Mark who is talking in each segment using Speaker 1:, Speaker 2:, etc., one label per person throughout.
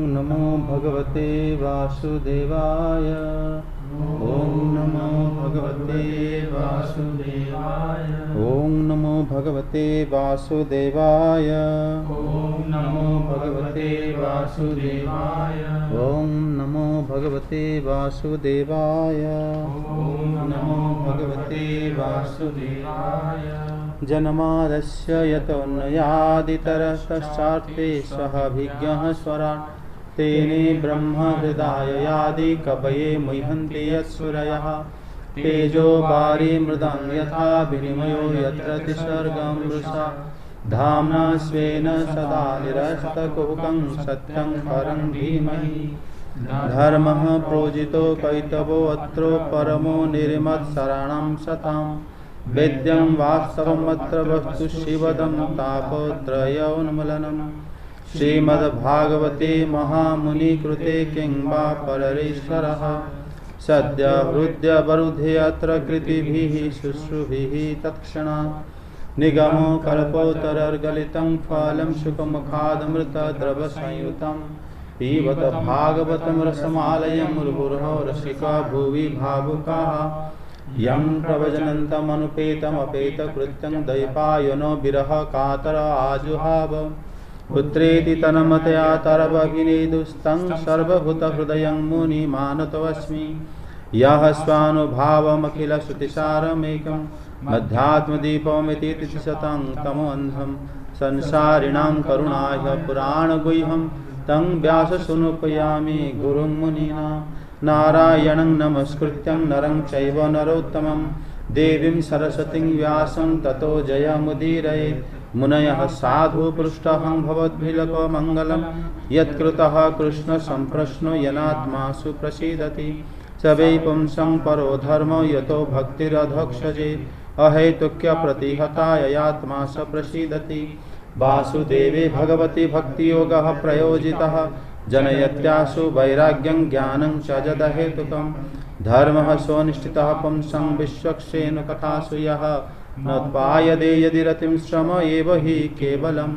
Speaker 1: नमो भगवते वासुदेवाय। ॐ नमो भगवते वासुदेवाय। ॐ नमो भगवते वासुदेवाय।
Speaker 2: ॐ नमो भगवते वासुदेवाय।
Speaker 1: ॐ नमो भगवते वासुदेवाय।
Speaker 2: ॐ नमो भगवते वासुदेवाय।
Speaker 1: जन्मादस्य यतोऽन्वयादितरतश्चार्थे स्वभिज्ञः स्वराट् तेने ब्रह्महृदाययादि कवये मुह्यन्ति यत्सुरयः। तेजो वारि मृदं यथा विनिमयो यत्र त्रिसर्गं मृषा धाम्ना स्वेन सदा निरस्तकुहकं सत्यं परं धीमहि। धर्मः प्रोजितो कैतवोऽत्र परमो निर्मत्सराणां सतां वेद्यं वास्तवमत्र वस्तु शिवदं तापत्रयोन्मूलनम्। श्रीमद्भागवते महामुनिकृते किं वा पररीश्वरः सद्य हृद्यवरुधे अत्र कृतिभिः शुश्रूभिः तत्क्षणात्। निगमो कल्पोत्तरर्गलितं फलं शुकमुखादमृतद्रवसंयुतं पिबत भागवतं रसमालयं मुहुर्मुहुः रसिका भुवि भावुकाः। यं प्रव्रजन्तमनुपेतमपेतकृत्यं द्वैपायनो विरह कातर आजुहाव। पुत्रेति तन्मतया तरवभिनेदुस्तं सर्वभूतहृदयं मुनिमानतोऽस्मि। यः स्वानुभावमखिलश्रुतिसारमेकं मध्यात्मदीपमिति तितिशतं तमोऽन्धं संसारिणां करुणाय पुराणगुह्यं तं व्याससूनुपयामि गुरुं मुनीनां। नारायणं नमस्कृत्यं नरं चैव नरोत्तमं देवीं सरस्वतीं व्यासं ततो जयमुदीरयेत्। मुनयः साधु पृष्ठहं भवद्भिलकमङ्गलं यत्कृतः कृष्णसम्प्रश्नो येनात्मासु प्रसीदति। स वै पुंसं परो धर्मो यतो भक्तिरधोक्षजे अहेतुक्यप्रतिहताय यात्मा स प्रसीदति। वासुदेवे भगवति भक्तियोगः प्रयोजितः जनयत्यासु वैराग्यं ज्ञानं च जदहेतुकं। धर्मः सोऽनुष्ठितः पुंसं विश्वक्सेन कथासु यः नोत्पायते यदि रतिं श्रम एव हि केवलं।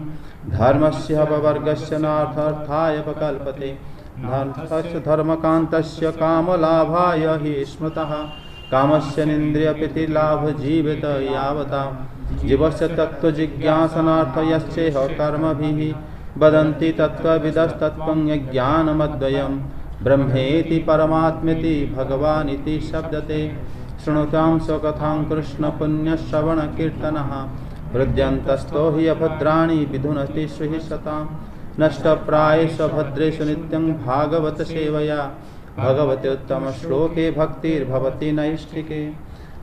Speaker 1: धर्मस्य अपवर्गस्य नार्थाय प्रकल्पते धर्मस्य धर्मकान्तस्य कामलाभाय हि स्मृतः। कामस्य निन्द्रियप्रीतिलाभ जीवित यावता जीवस्य तत्त्वजिज्ञासनार्थ यश्चेह कर्मभिः वदन्ति तत्त्वविदस्तत्त्वं यज्ञानमद्वयं ब्रह्मेति परमात्मेति भगवानिति शब्दते। शृणुतां स्वकथां कृष्णपुण्यश्रवणकीर्तनः हृद्यन्तस्थो हि अभद्राणि विधुनति श्रीशतां। नष्टप्रायेषु भद्रेषु नित्यं भागवत सेवया भगवते उत्तमश्लोके भक्तिर्भवति नैष्ठिके।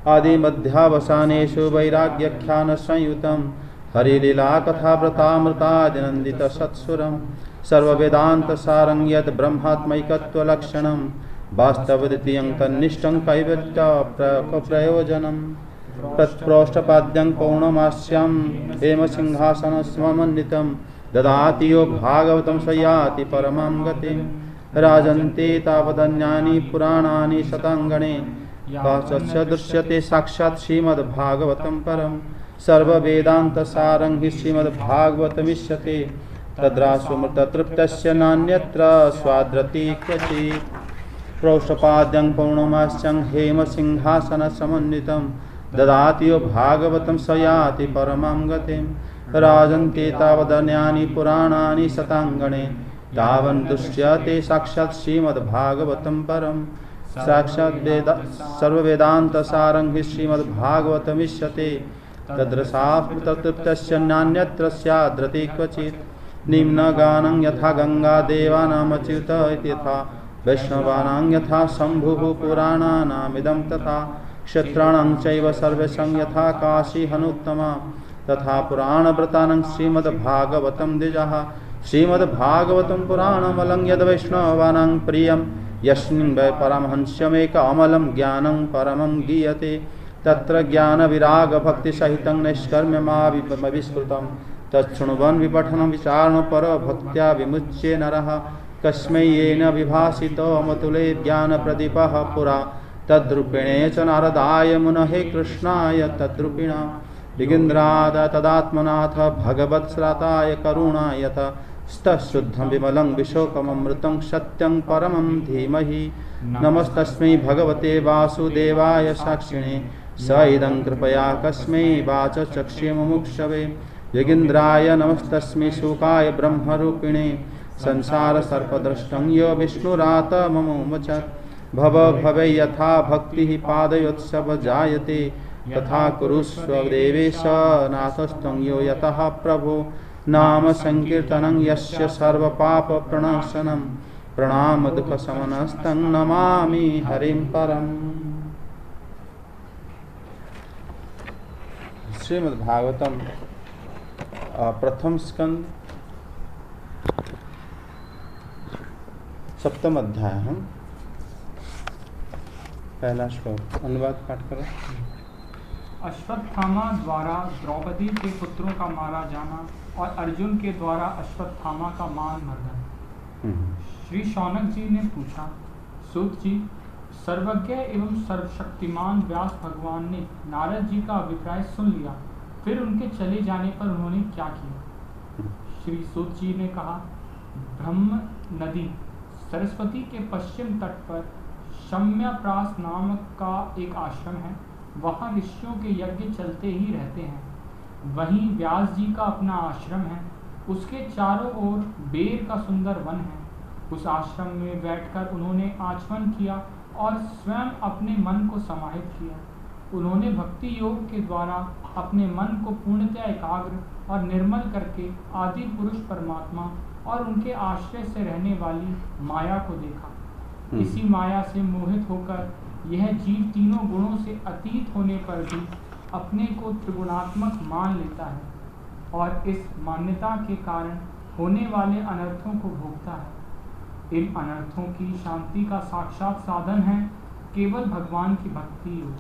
Speaker 1: आदिमध्यावसानेषु वैराग्यख्यानसंयुतं हरिलीलाकथाव्रतामृतादिनन्दितसत्सुरं। सर्ववेदान्तसारं यत् ब्रह्मात्मैकत्वलक्षणं वास्तवद्वितीयं तन्निष्ठं कैवल्यप्रयोजनं। तत्प्रोष्ठपाद्यं पौर्णमास्यां हेमसिंहासनसमन्वितं ददाति यो भागवतं स याति परमां गतिं। राजन्ते तावदन्यानि पुराणानि शताङ्गणे काचस्य दृश्यते साक्षात् श्रीमद्भागवतं परं। सर्ववेदान्तसारं हि श्रीमद्भागवतमिष्यते तद्रासुमृततृप्तस्य नान्यत्र स्वाद्रति क्वचित्। प्रोष्ठपाद्यं पौर्णमास्यं हेमसिंहासनसमन्वितं ददाति यो भागवतं स याति परमां गतिं। राजन्ते तावदन्यानि पुराणानि शताङ्गणे तावन् दृश्यते साक्षात् श्रीमद्भागवतं परं। साक्षात् सर्ववेदान्तसारं हि श्रीमद्भागवतमिष्यते तद्रसामृततृप्तस्य नान्यत्र स्याद्रति क्वचित्। निम्नगानं यथा गङ्गादेवानामच्युत इत्यथा वैष्णवानां यथा शम्भुः पुराणानामिदं तथा। क्षत्राणां चैव सर्वेषां यथा काशी हनुत्तमा तथा पुराणव्रतानां श्रीमद्भागवतं द्विजः। श्रीमद्भागवतं पुराणमलं यद्वैष्णवानां प्रियं यस्मिन् वै परमहंस्यमेक अमलं ज्ञानं परमं गीयते। तत्र ज्ञानविरागभक्तिसहितं नैष्कर्म्यमाविष्कृतं तच्छृण्वन् विपठनं विचारणं परभक्त्या विमुच्य नरः। कस्मै येन विभासितो अमतुले ज्ञानप्रदीपः पुरा तद्रूपिणे च नारदाय मुनहे कृष्णाय तद्रूपिणा। विगिन्द्राद तदात्मनाथ भगवत्स्राताय करुणायत स्तशुद्धं विमलं विशोकममृतं सत्यं परमं धीमहि। नमस्तस्मै भगवते वासुदेवाय साक्षिणे स इदं कृपया कस्मै वाचचक्षे मुमुक्षवे। योगीन्द्राय नमस्तस्मै शुकाय ब्रह्मरूपिणे संसारसर्पद्रष्टं यो विष्णुरात ममोमचत्। भव भवे यथा भक्तिः पादयोत्सव जायते तथा कुरुष्व देवेश नाथस्त्वं यो यतः प्रभो। नाम संकीर्तनं यस्य सर्वपापप्रणाशनं प्रणाम दुःखशमनस्तं नमामि हरिं परम्। श्रीमद्भागवतम प्रथम स्कंद सप्तम अध्याय। हम पहला श्लोक अनुवाद पाठ करो।
Speaker 3: अश्वत्थामा द्वारा द्रौपदी के पुत्रों का मारा जाना और अर्जुन के द्वारा अश्वत्थामा का मान मर्दन। श्री शौनक जी ने पूछा, सूत जी, सर्वज्ञ एवं सर्वशक्तिमान व्यास भगवान ने नारद जी का अभिप्राय सुन लिया, फिर उनके चले जाने पर उन्होंने क्या किया? श्री सूत जी ने कहा, ब्रह्म नदी सरस्वती के पश्चिम तट पर शम्यप्रास नामक का एक आश्रम है। वहाँ ऋषियों के यज्ञ चलते ही रहते हैं। वहीं व्यास जी का अपना आश्रम है। उसके चारों ओर बेर का सुंदर वन है। उस आश्रम में बैठकर उन्होंने आचमन किया और स्वयं अपने मन को समाहित किया। उन्होंने भक्ति योग के द्वारा अपने मन को पूर्णतः एकाग्र और निर्मल करके आदि पुरुष परमात्मा और उनके आश्रय से रहने वाली माया को देखा। इसी माया से मोहित होकर यह जीव तीनों गुणों से अतीत होने पर भी अपने को त्रिगुणात्मक मान लेता है और इस मान्यता के कारण होने वाले अनर्थों को भोगता है। इन अनर्थों की शांति का साक्षात साधन है केवल भगवान की भक्ति योग,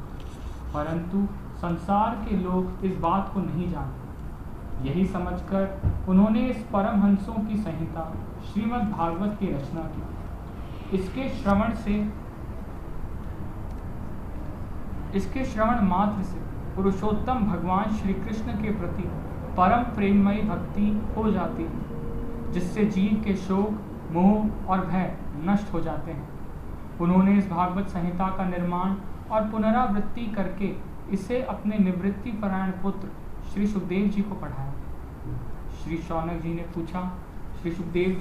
Speaker 3: परंतु संसार के लोग इस बात को नहीं जानते। यही समझकर उन्होंने इस परमहंसों की संहिता श्रीमद् भागवत की रचना की। इसके श्रवण मात्र से पुरुषोत्तम भगवान श्री कृष्ण के प्रति परम प्रेममयी भक्ति हो जाती है, जिससे जीव के शोक, मोह और भय नष्ट हो जाते हैं। उन्होंने इस भागवत संहिता का निर्माण और पुनरावृत्ति करके इसे अपने निवृत्ति परायण पुत्र श्री सुखदेव जी को पढ़ाया। श्री शौनक जी ने पूछा, श्री सुखदेव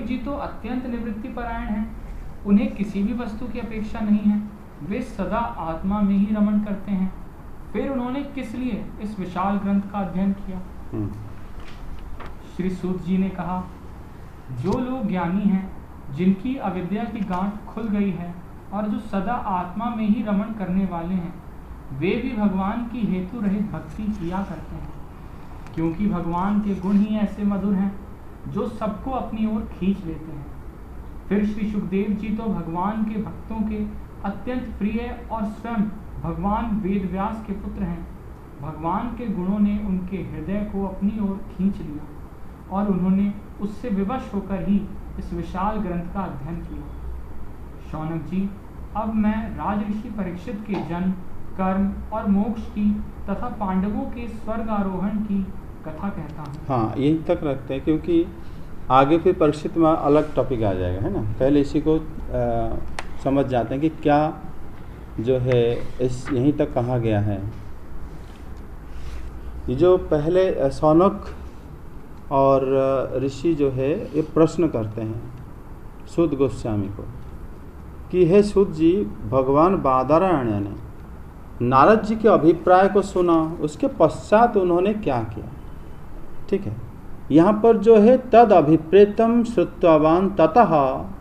Speaker 3: जी तो अत्यंत निवृत्ति परायण हैं। उन्हें किसी भी वस्तु की अपेक्षा नहीं है। वे सदा आत्मा में ही रमण करते हैं। फिर उन्होंने किस लिए इस विशाल ग्रंथ का अध्ययन किया? श्री सूत जी ने कहा, जो लोग ज्ञानी हैं, जिनकी अविद्या की गांठ खुल गई है और जो सदा आत्मा में ही रमण करने वाले हैं, वे भी भगवान की हेतु रहित भक्ति किया करते हैं, क्योंकि भगवान के गुण ही ऐसे मधुर हैं जो सबको अपनी ओर खींच लेते हैं। फिर श्री सुखदेव जी तो भगवान के भक्तों के अत्यंत प्रिय और स्वयं भगवान वेद व्यास के पुत्र हैं। भगवान के गुणों ने उनके हृदय को अपनी ओर खींच लिया और उन्होंने उससे विवश होकर ही इस विशाल ग्रंथ का अध्ययन किया। शौनक जी, अब मैं राजऋषि परीक्षित के जन्म, कर्म और मोक्ष की तथा पांडवों के स्वर्ग आरोहण की कथा कहता हूँ।
Speaker 1: हाँ, यहीं तक रखते हैं क्योंकि आगे फिर परीक्षित में अलग टॉपिक आ जाएगा, है ना। पहले इसी को समझ जाते हैं कि क्या जो है इस यहीं तक कहा गया है। ये जो पहले शौनक और ऋषि जो है ये प्रश्न करते हैं सूत गोस्वामी को कि हे सूत जी, भगवान बादरायण ने नारद जी के अभिप्राय को सुना, उसके पश्चात उन्होंने क्या किया? ठीक है, यहाँ पर जो है तद अभिप्रेतम श्रुत्वावान ततः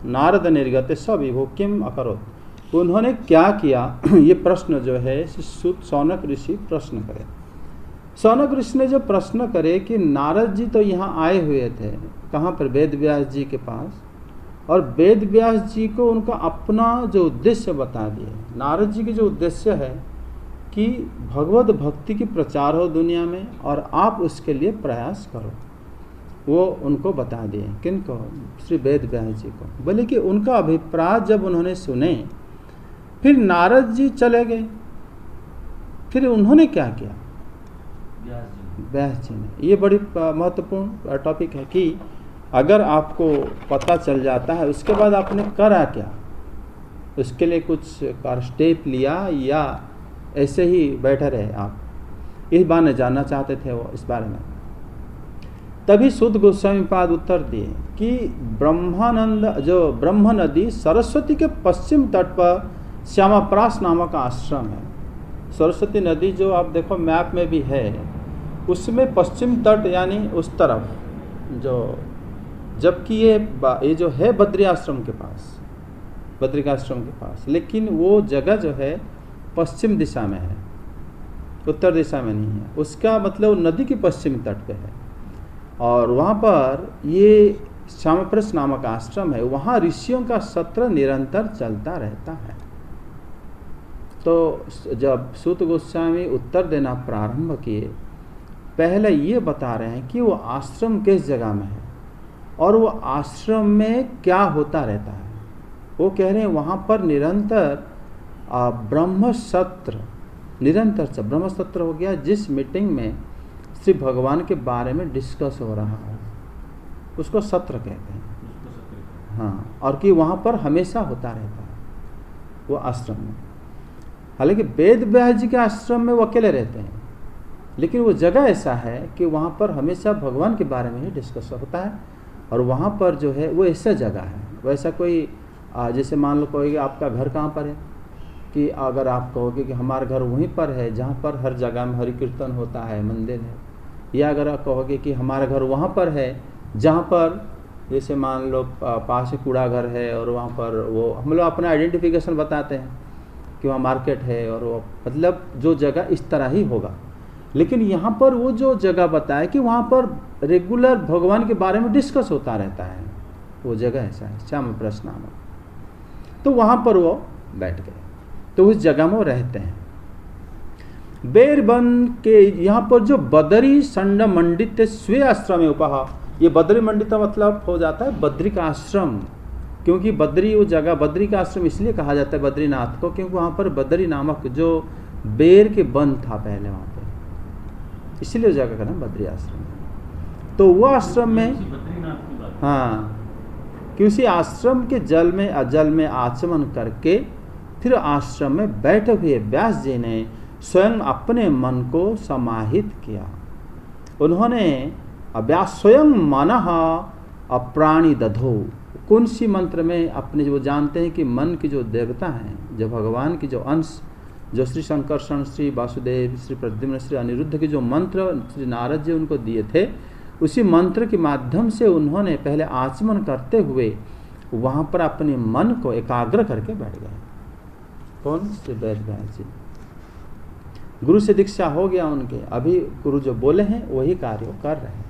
Speaker 1: नारद निर्गत स विभो किम अकरोत्। उन्होंने क्या किया, ये प्रश्न जो है शौनक ऋषि प्रश्न करे। शौनक ऋषि ने जो प्रश्न करे कि नारद जी तो यहाँ आए हुए थे, कहाँ पर? वेद व्यास जी के पास, और वेद व्यास जी को उनका अपना जो उद्देश्य बता दिए। नारद जी के जो उद्देश्य है कि भगवत भक्ति की प्रचार हो दुनिया में और आप उसके लिए प्रयास करो, वो उनको बता दिए। किनको? श्री वेद व्यास जी को। बोले कि उनका अभिप्राय जब उन्होंने सुने, फिर नारद जी चले गए। फिर उन्होंने क्या किया? व्यास जी ने, ये बड़ी महत्वपूर्ण टॉपिक है कि अगर आपको पता चल जाता है उसके बाद आपने करा क्या, उसके लिए कुछ स्टेप लिया या ऐसे ही बैठे रहे आप, इस बारे में जानना चाहते थे वो इस बारे में। तभी सुद गोस्वामी पाद उत्तर दिए कि ब्रह्मानंद जो ब्रह्म नदी सरस्वती के पश्चिम तट पर श्यामाप्रास नामक आश्रम है। सरस्वती नदी जो आप देखो मैप में भी है, उसमें पश्चिम तट यानी उस तरफ जो, जबकि ये जो है बद्री आश्रम के पास, बद्रिकाश्रम के पास, लेकिन वो जगह जो है पश्चिम दिशा में है, उत्तर दिशा में नहीं है। उसका मतलब नदी के पश्चिमी तट पे है और वहाँ पर ये श्यामाप्रास नामक आश्रम है। वहाँ ऋषियों का सत्र निरंतर चलता रहता है। तो जब सूत गोस्वामी उत्तर देना प्रारंभ किए, पहले ये बता रहे हैं कि वो आश्रम किस जगह में है और वो आश्रम में क्या होता रहता है। वो कह रहे हैं वहाँ पर निरंतर ब्रह्म सत्र, निरंतर ब्रह्म सत्र हो गया जिस मीटिंग में श्री भगवान के बारे में डिस्कस हो रहा है, उसको सत्र कहते हैं। हाँ, और कि वहाँ पर हमेशा होता रहता है वो आश्रम में। हालांकि वेद व्यास जी के आश्रम में वो अकेले रहते हैं, लेकिन वो जगह ऐसा है कि वहाँ पर हमेशा भगवान के बारे में ही डिस्कस होता है। और वहाँ पर जो है वो ऐसा जगह है, वैसा कोई जैसे मान लो कहोगे आपका घर कहाँ पर है, कि अगर आप कहोगे कि हमारा घर वहीं पर है जहाँ पर हर जगह में हरि कीर्तन होता है, मंदिर है, या अगर आप कहोगे कि हमारा घर वहाँ पर है जहाँ पर जैसे मान लो पास कूड़ा घर है और वहाँ पर वो हम लोग अपना आइडेंटिफिकेशन बताते हैं कि वहाँ मार्केट है, और वो मतलब जो जगह इस तरह ही होगा। लेकिन यहाँ पर वो जो जगह बताए कि वहाँ पर रेगुलर भगवान के बारे में डिस्कस होता रहता है, वो जगह ऐसा है श्यामाप्रास नामक। तो वहाँ पर वो बैठ गए, तो उस जगह में वो रहते हैं। बेरबन के यहाँ पर जो बदरी संड मंडित स्वे आश्रम उपहा, ये बद्री मंडित मतलब हो जाता है बद्री का आश्रम, क्योंकि बद्री वो जगह, बद्री का आश्रम इसलिए कहा जाता है बद्रीनाथ को क्योंकि वहाँ पर बद्री नामक जो बेर के वन था पहले वहाँ पे, इसलिए उस जगह का नाम बद्री आश्रम। तो वो आश्रम में, हाँ, कि उसी आश्रम के जल में आचमन करके फिर आश्रम में बैठे हुए व्यास जी ने स्वयं अपने मन को समाहित किया। उन्होंने व्यास स्वयं मनः अप्राणी दधो, कौन सी मंत्र में अपने, जो जानते हैं कि मन की जो देवता हैं, जो भगवान की जो अंश, जो श्री शंकरषण, श्री वासुदेव, श्री प्रद्युम्न, श्री अनिरुद्ध के जो मंत्र श्री नारद जी उनको दिए थे, उसी मंत्र के माध्यम से उन्होंने पहले आचमन करते हुए वहाँ पर अपने मन को एकाग्र करके बैठ गए। कौन? श्री वेद व्यास जी। गुरु से दीक्षा हो गया उनके, अभी गुरु जो बोले हैं वही कार्य कर रहे हैं।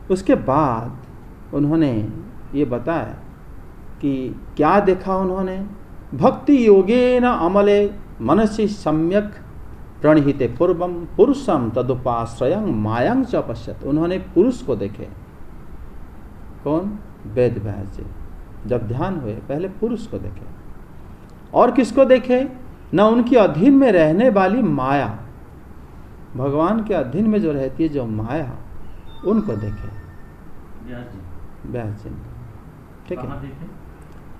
Speaker 1: उसके बाद उन्होंने ये बताया कि क्या देखा उन्होंने, भक्ति योगेन अमले मनसि सम्यक प्रणहिते पूर्वम पुरुषम तदुपाश्रयं मायांग च पश्यत। उन्होंने पुरुष को देखे। कौन? वेद व्यास जी। जब ध्यान हुए पहले पुरुष को देखे, और किसको देखे? न उनकी अधीन में रहने वाली माया, भगवान के अधीन में जो रहती है जो माया, उनको देखे व्यास जी। ठीक है,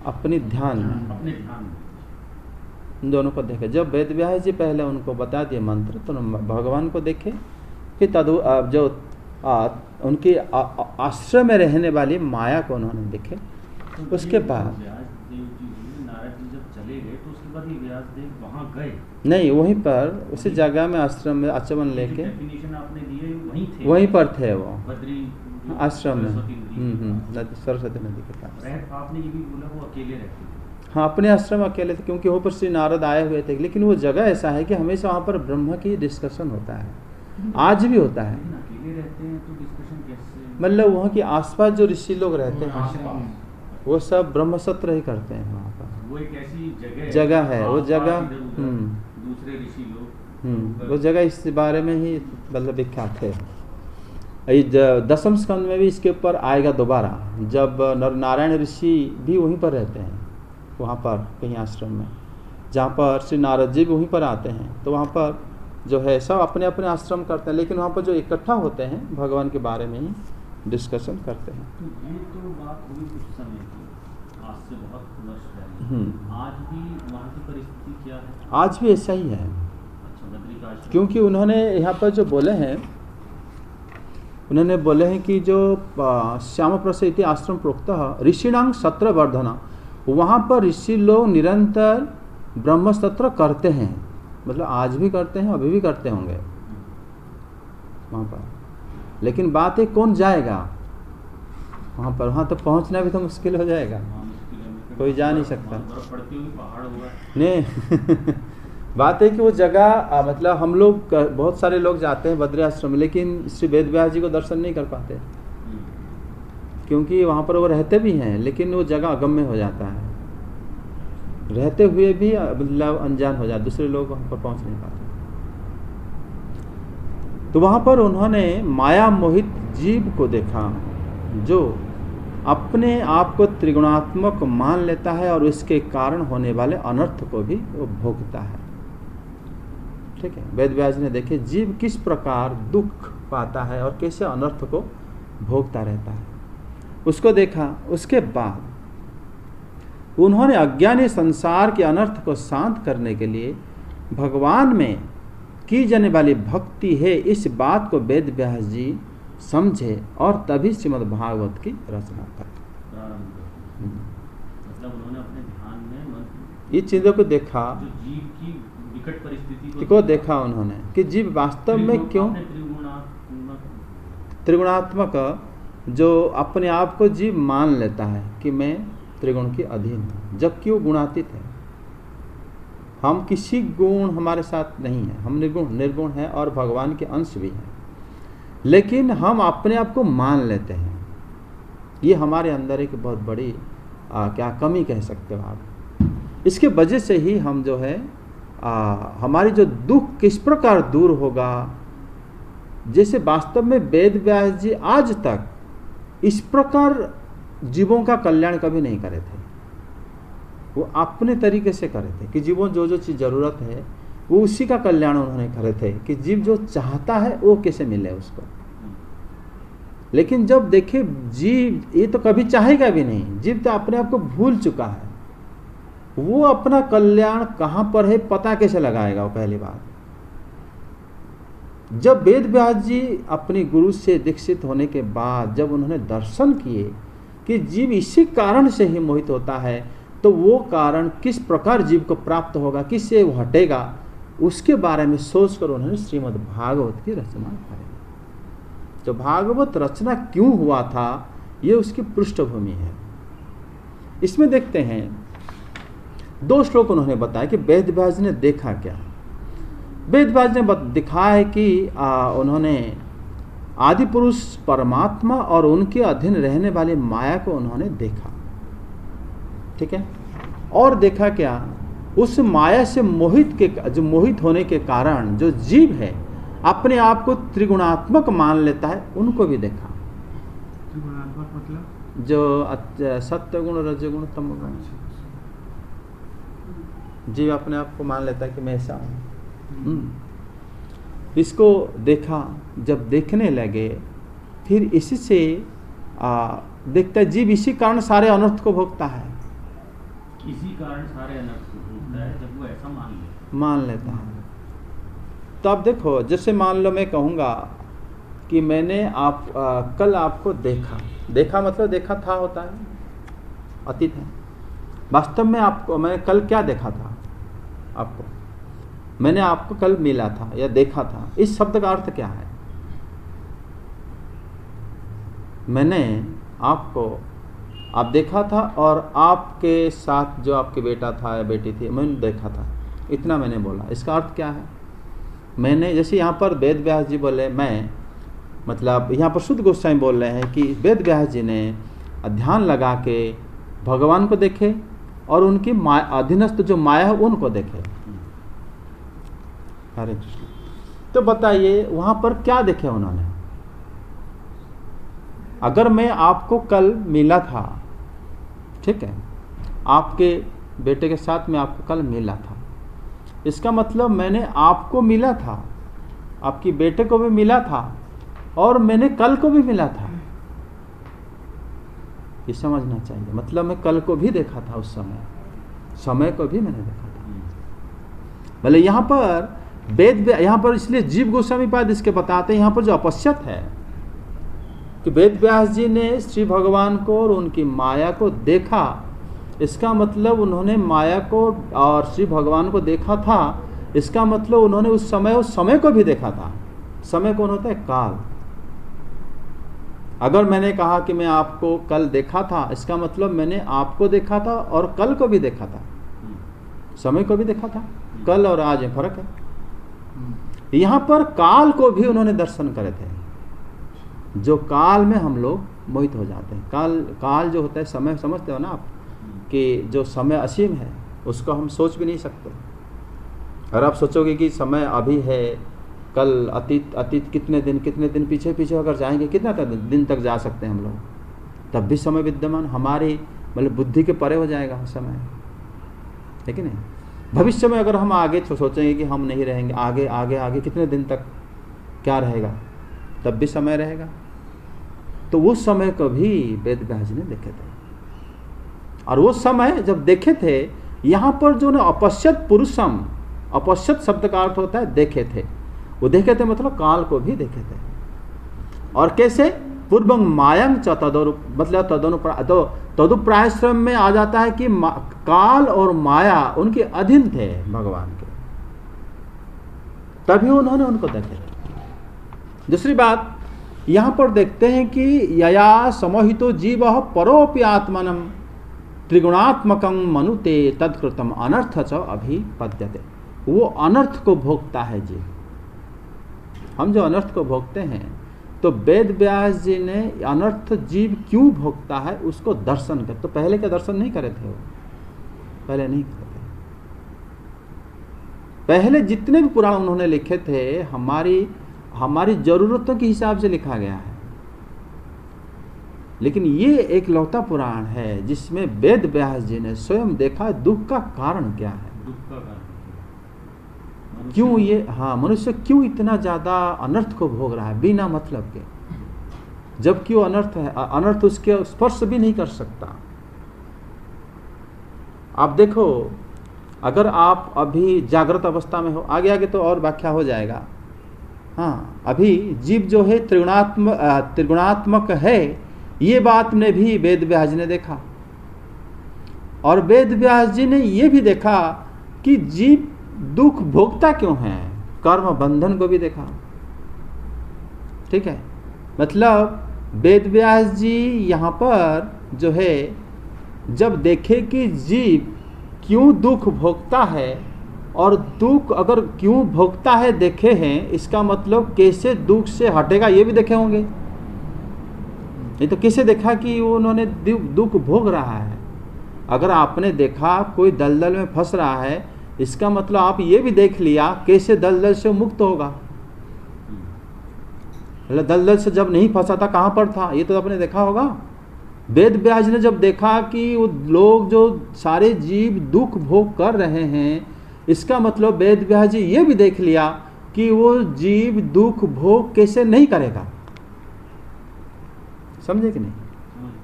Speaker 1: अपनी ध्यान में दोनों को देखे। जब वेद व्यास जी पहले उनको बता दिए मंत्र, तो भगवान को देखे, फिर तदु जो उनके आश्रय में रहने वाली माया को उन्होंने देखे। तो उसके बाद नहीं, वहीं पर उसी जगह में आश्रम में आचमन लेके वहीं पर थे वो आश्रम में, सरस्वती नदी के पास।
Speaker 2: आपने ये भी बोला वो अकेले रहते थे।
Speaker 1: हाँ, अपने आश्रम अकेले थे क्योंकि वहाँ पर श्री नारद आए हुए थे। लेकिन वो जगह ऐसा है कि हमेशा वहाँ पर ब्रह्म की डिस्कशन होता है, आज भी होता है।
Speaker 2: अकेले रहते हैं तो डिस्कशन कैसे?
Speaker 1: मतलब वहाँ के आसपास जो ऋषि लोग रहते हैं वो सब ब्रह्म सत्र ही करते हैं वहाँ पर।
Speaker 2: वो एक ऐसी
Speaker 1: जगह है, वो जगह
Speaker 2: दूसरे ऋषि लोग
Speaker 1: वो जगह इस बारे में ही मतलब विख्यात है। दसम स्कंद में भी इसके ऊपर आएगा दोबारा, जब नारायण ऋषि भी वहीं पर रहते हैं, वहाँ पर कहीं आश्रम में, जहाँ पर श्री नारद जी भी वहीं पर आते हैं। तो वहाँ पर जो है सब अपने अपने आश्रम करते हैं, लेकिन वहाँ पर जो इकट्ठा होते हैं भगवान के बारे में ही डिस्कशन करते हैं।
Speaker 2: तो ये तो बात हुई कुछ समय की, आज से बहुत वर्ष पहले। आज भी वहाँ की परिस्थिति क्या है?
Speaker 1: आज भी ऐसा ही है।
Speaker 2: अच्छा, बद्रिकाश्रम।
Speaker 1: क्योंकि उन्होंने यहाँ पर जो बोले हैं, उन्होंने बोले हैं कि जो श्याम प्रसाद इति आश्रम प्रोक्त ऋषिणांग सत्र वर्धना, वहाँ पर ऋषि लोग निरंतर ब्रह्मसत्र करते हैं, मतलब आज भी करते हैं, अभी भी करते होंगे वहाँ पर। लेकिन बात है कौन जाएगा वहाँ पर, वहाँ तो पहुँचना भी तो मुश्किल हो जाएगा, कोई जा नहीं सकता।
Speaker 2: पड़ती हुई पहाड़ होगा
Speaker 1: नहीं बात है कि वो जगह मतलब हम लोग बहुत सारे लोग जाते हैं बद्री आश्रम में, लेकिन श्री वेद व्यास जी को दर्शन नहीं कर पाते, क्योंकि वहाँ पर वो रहते भी हैं, लेकिन वो जगह अगम्य हो जाता है, रहते हुए भी मतलब अनजान हो जाता, दूसरे लोग वहाँ पर पहुँच नहीं पाते। तो वहाँ पर उन्होंने माया मोहित जीव को देखा, जो अपने आप को त्रिगुणात्मक मान लेता है और इसके कारण होने वाले अनर्थ को भी वो भोगता है। ठीक है, वेद व्यास ने देखे जीव किस प्रकार दुख पाता है और कैसे अनर्थ को भोगता रहता है, उसको देखा। उसके बाद उन्होंने अज्ञानी संसार के अनर्थ को शांत करने के लिए भगवान में की जाने वाली भक्ति है, इस बात को वेद व्यास जी समझे और तभी श्रीमद् भागवत की रचना कर।
Speaker 2: मतलब उन्होंने अपने ध्यान में
Speaker 1: ये चीज़ों को देखा,
Speaker 2: जो जीव की विकट परिस्थिति
Speaker 1: को देखा उन्होंने कि जीव वास्तव में क्यों त्रिगुणात्मक, जो अपने आप को जीव मान लेता है कि मैं त्रिगुण के अधीन हूँ, जबकि वो गुणातीत है। हम किसी गुण हमारे साथ नहीं है, हम निर्गुण है और भगवान के अंश भी हैं, लेकिन हम अपने आप को मान लेते हैं। ये हमारे अंदर एक बहुत बड़ी क्या कमी कह सकते हो आप। इसके वजह से ही हम जो है हमारी जो दुख किस प्रकार दूर होगा, जैसे वास्तव में वेद व्यास जी आज तक इस प्रकार जीवों का कल्याण कभी नहीं करे थे। वो अपने तरीके से करे थे कि जीवों जो जो चीज़ ज़रूरत है वो उसी का कल्याण उन्होंने करे थे, कि जीव जो चाहता है वो कैसे मिले उसको। लेकिन जब देखे जीव ये तो कभी चाहेगा भी नहीं, जीव तो अपने आप को भूल चुका है, वो अपना कल्याण कहाँ पर है पता कैसे लगाएगा। वो पहली बात, जब वेद व्यास जी अपने गुरु से दीक्षित होने के बाद जब उन्होंने दर्शन किए कि जीव इसी कारण से ही मोहित होता है, तो वो कारण किस प्रकार जीव को प्राप्त होगा, किससे वो हटेगा, उसके बारे में सोचकर उन्होंने श्रीमद् भागवत की रचना करी। तो भागवत रचना क्यों हुआ था, ये उसकी पृष्ठभूमि है। इसमें देखते हैं 2 श्लोक उन्होंने बताया कि वेद व्यास ने देखा क्या। वेद व्यास ने दिखाया है कि उन्होंने आदि पुरुष परमात्मा और उनके अधीन रहने वाली माया को उन्होंने देखा। ठीक है, और देखा क्या, उस माया से मोहित होने के कारण जो जीव है अपने आप को त्रिगुणात्मक मान लेता है, उनको भी देखा।
Speaker 3: त्रिगुणात्मक मतलब
Speaker 1: जो सत्य गुण रजगुण तमगुण, जीव अपने आप को मान लेता है कि मैं ऐसा हूँ। इसको देखा, जब देखने लगे फिर इसी से देखता है जीव इसी कारण सारे अनर्थ को भोगता है,
Speaker 2: इसी कारण सारे अनर्थ को भोगता है जब वो ऐसा मान लेता है।
Speaker 1: तो अब देखो, जैसे मान लो मैं कहूँगा कि मैंने कल आपको देखा मतलब देखा था होता है, अतीत है। वास्तव में आपको मैं कल क्या देखा था, आपको मैंने आपको कल मिला था या देखा था, इस शब्द का अर्थ क्या है। मैंने आपको आप देखा था और आपके साथ जो आपके बेटा था या बेटी थी मैंने देखा था, इतना मैंने बोला। इसका अर्थ क्या है, मैंने जैसे यहाँ पर वेद व्यास जी बोले मैं, मतलब यहाँ पर शुद्ध गोस्वामी बोल रहे हैं कि वेद व्यास जी ने ध्यान लगा के भगवान को देखे और उनकी अधीनस्थ जो माया है उनको देखे। हरे कृष्ण। तो बताइए वहाँ पर क्या देखे उन्होंने। अगर मैं आपको कल मिला था, ठीक है, आपके बेटे के साथ मैं आपको कल मिला था, इसका मतलब मैंने आपको मिला था आपकी बेटे को भी मिला था और मैंने कल को भी मिला था। ये समझना चाहिए, मतलब मैं कल को भी देखा था, उस समय को भी मैंने देखा था। भले यहाँ पर वेद, यहाँ पर इसलिए जीव गोस्वामी पाद इसके बताते हैं, यहाँ पर जो अपश्यत है कि वेद व्यास जी ने श्री भगवान को और उनकी माया को देखा, इसका मतलब उन्होंने माया को और श्री भगवान को देखा था, इसका मतलब उन्होंने उस समय को भी देखा था। समय कौन होता है? काल। अगर मैंने कहा कि मैं आपको कल देखा था, इसका मतलब मैंने आपको देखा था और कल को भी देखा था, समय को भी देखा था। कल और आज में फर्क है। यहाँ पर काल को भी उन्होंने दर्शन करे थे, जो काल में हम लोग मोहित हो जाते हैं। काल जो होता है, समय समझते हो ना आप, कि जो समय असीम है उसको हम सोच भी नहीं सकते। और आप सोचोगे कि समय अभी है, कल अतीत कितने दिन पीछे अगर जाएंगे, कितना दिन तक जा सकते हैं हम लोग, तब भी समय विद्यमान, हमारी मतलब बुद्धि के परे हो जाएगा समय, है कि नहीं। भविष्य में अगर हम आगे सोचेंगे कि हम नहीं रहेंगे, आगे कितने दिन तक क्या रहेगा, तब भी समय रहेगा। तो उस समय को भी वेद व्यास जी ने देखे थे, और वो समय जब देखे थे, यहाँ पर जो ना अपश्यत पुरुषम, अपश्यत शब्द का अर्थ होता है देखे थे। वो देखे थे मतलब काल को भी देखे थे। और कैसे? पूर्वं मायं च तदनु, मतलब तदुप्रायश्रम में आ जाता है कि काल और माया उनके अधीन थे भगवान के, तभी उन्होंने उनको देखे थे। दूसरी बात यहाँ पर देखते हैं कि यया समोहितो जीवः परोपि आत्मनम त्रिगुणात्मकं मनुते तत्कृतम अनर्थ च अभिपद्यते। वो अनर्थ को भोगता है जीव। हम जो अनर्थ को भोगते हैं, तो वेद व्यास जी ने अनर्थ जीव क्यों भोगता है उसको दर्शन कर, तो पहले का दर्शन नहीं करे थे वो, पहले नहीं करे थे। पहले जितने भी पुराण उन्होंने लिखे थे, हमारी जरूरतों के हिसाब से लिखा गया है। लेकिन ये एक लौता पुराण है जिसमें वेद व्यास जी ने स्वयं देखा दुख का कारण क्या है, क्यों ये मनुष्य क्यों इतना ज्यादा अनर्थ को भोग रहा है बिना मतलब के, जबकि वो अनर्थ है, अनर्थ उसके स्पर्श भी नहीं कर सकता। आप देखो, अगर आप अभी जागृत अवस्था में हो, आगे तो और व्याख्या हो जाएगा। अभी जीव जो है त्रिगुणात्मक है, ये बात ने भी वेद व्यास जी ने देखा। और वेद व्यास जी ने ये भी देखा कि जीव दुख भोगता क्यों है, कर्म बंधन को भी देखा। ठीक है, मतलब वेद व्यास जी यहाँ पर जो है जब देखे कि जीव क्यों दुख भोगता है, और दुख अगर क्यों भोगता है देखे हैं, इसका मतलब कैसे दुख से हटेगा ये भी देखे होंगे। नहीं तो कैसे देखा कि वो उन्होंने दुख भोग रहा है। अगर आपने देखा कोई दलदल में फंस रहा है, इसका मतलब आप ये भी देख लिया कैसे दलदल से मुक्त होगा। दलदल से जब नहीं फंसा था कहाँ पर था, ये तो आपने देखा होगा। वेद व्यास ने जब देखा कि वो लोग जो सारे जीव दुख भोग कर रहे हैं, इसका मतलब वेद व्यास जी ये भी देख लिया कि वो जीव दुख भोग कैसे नहीं करेगा। समझे कि नहीं?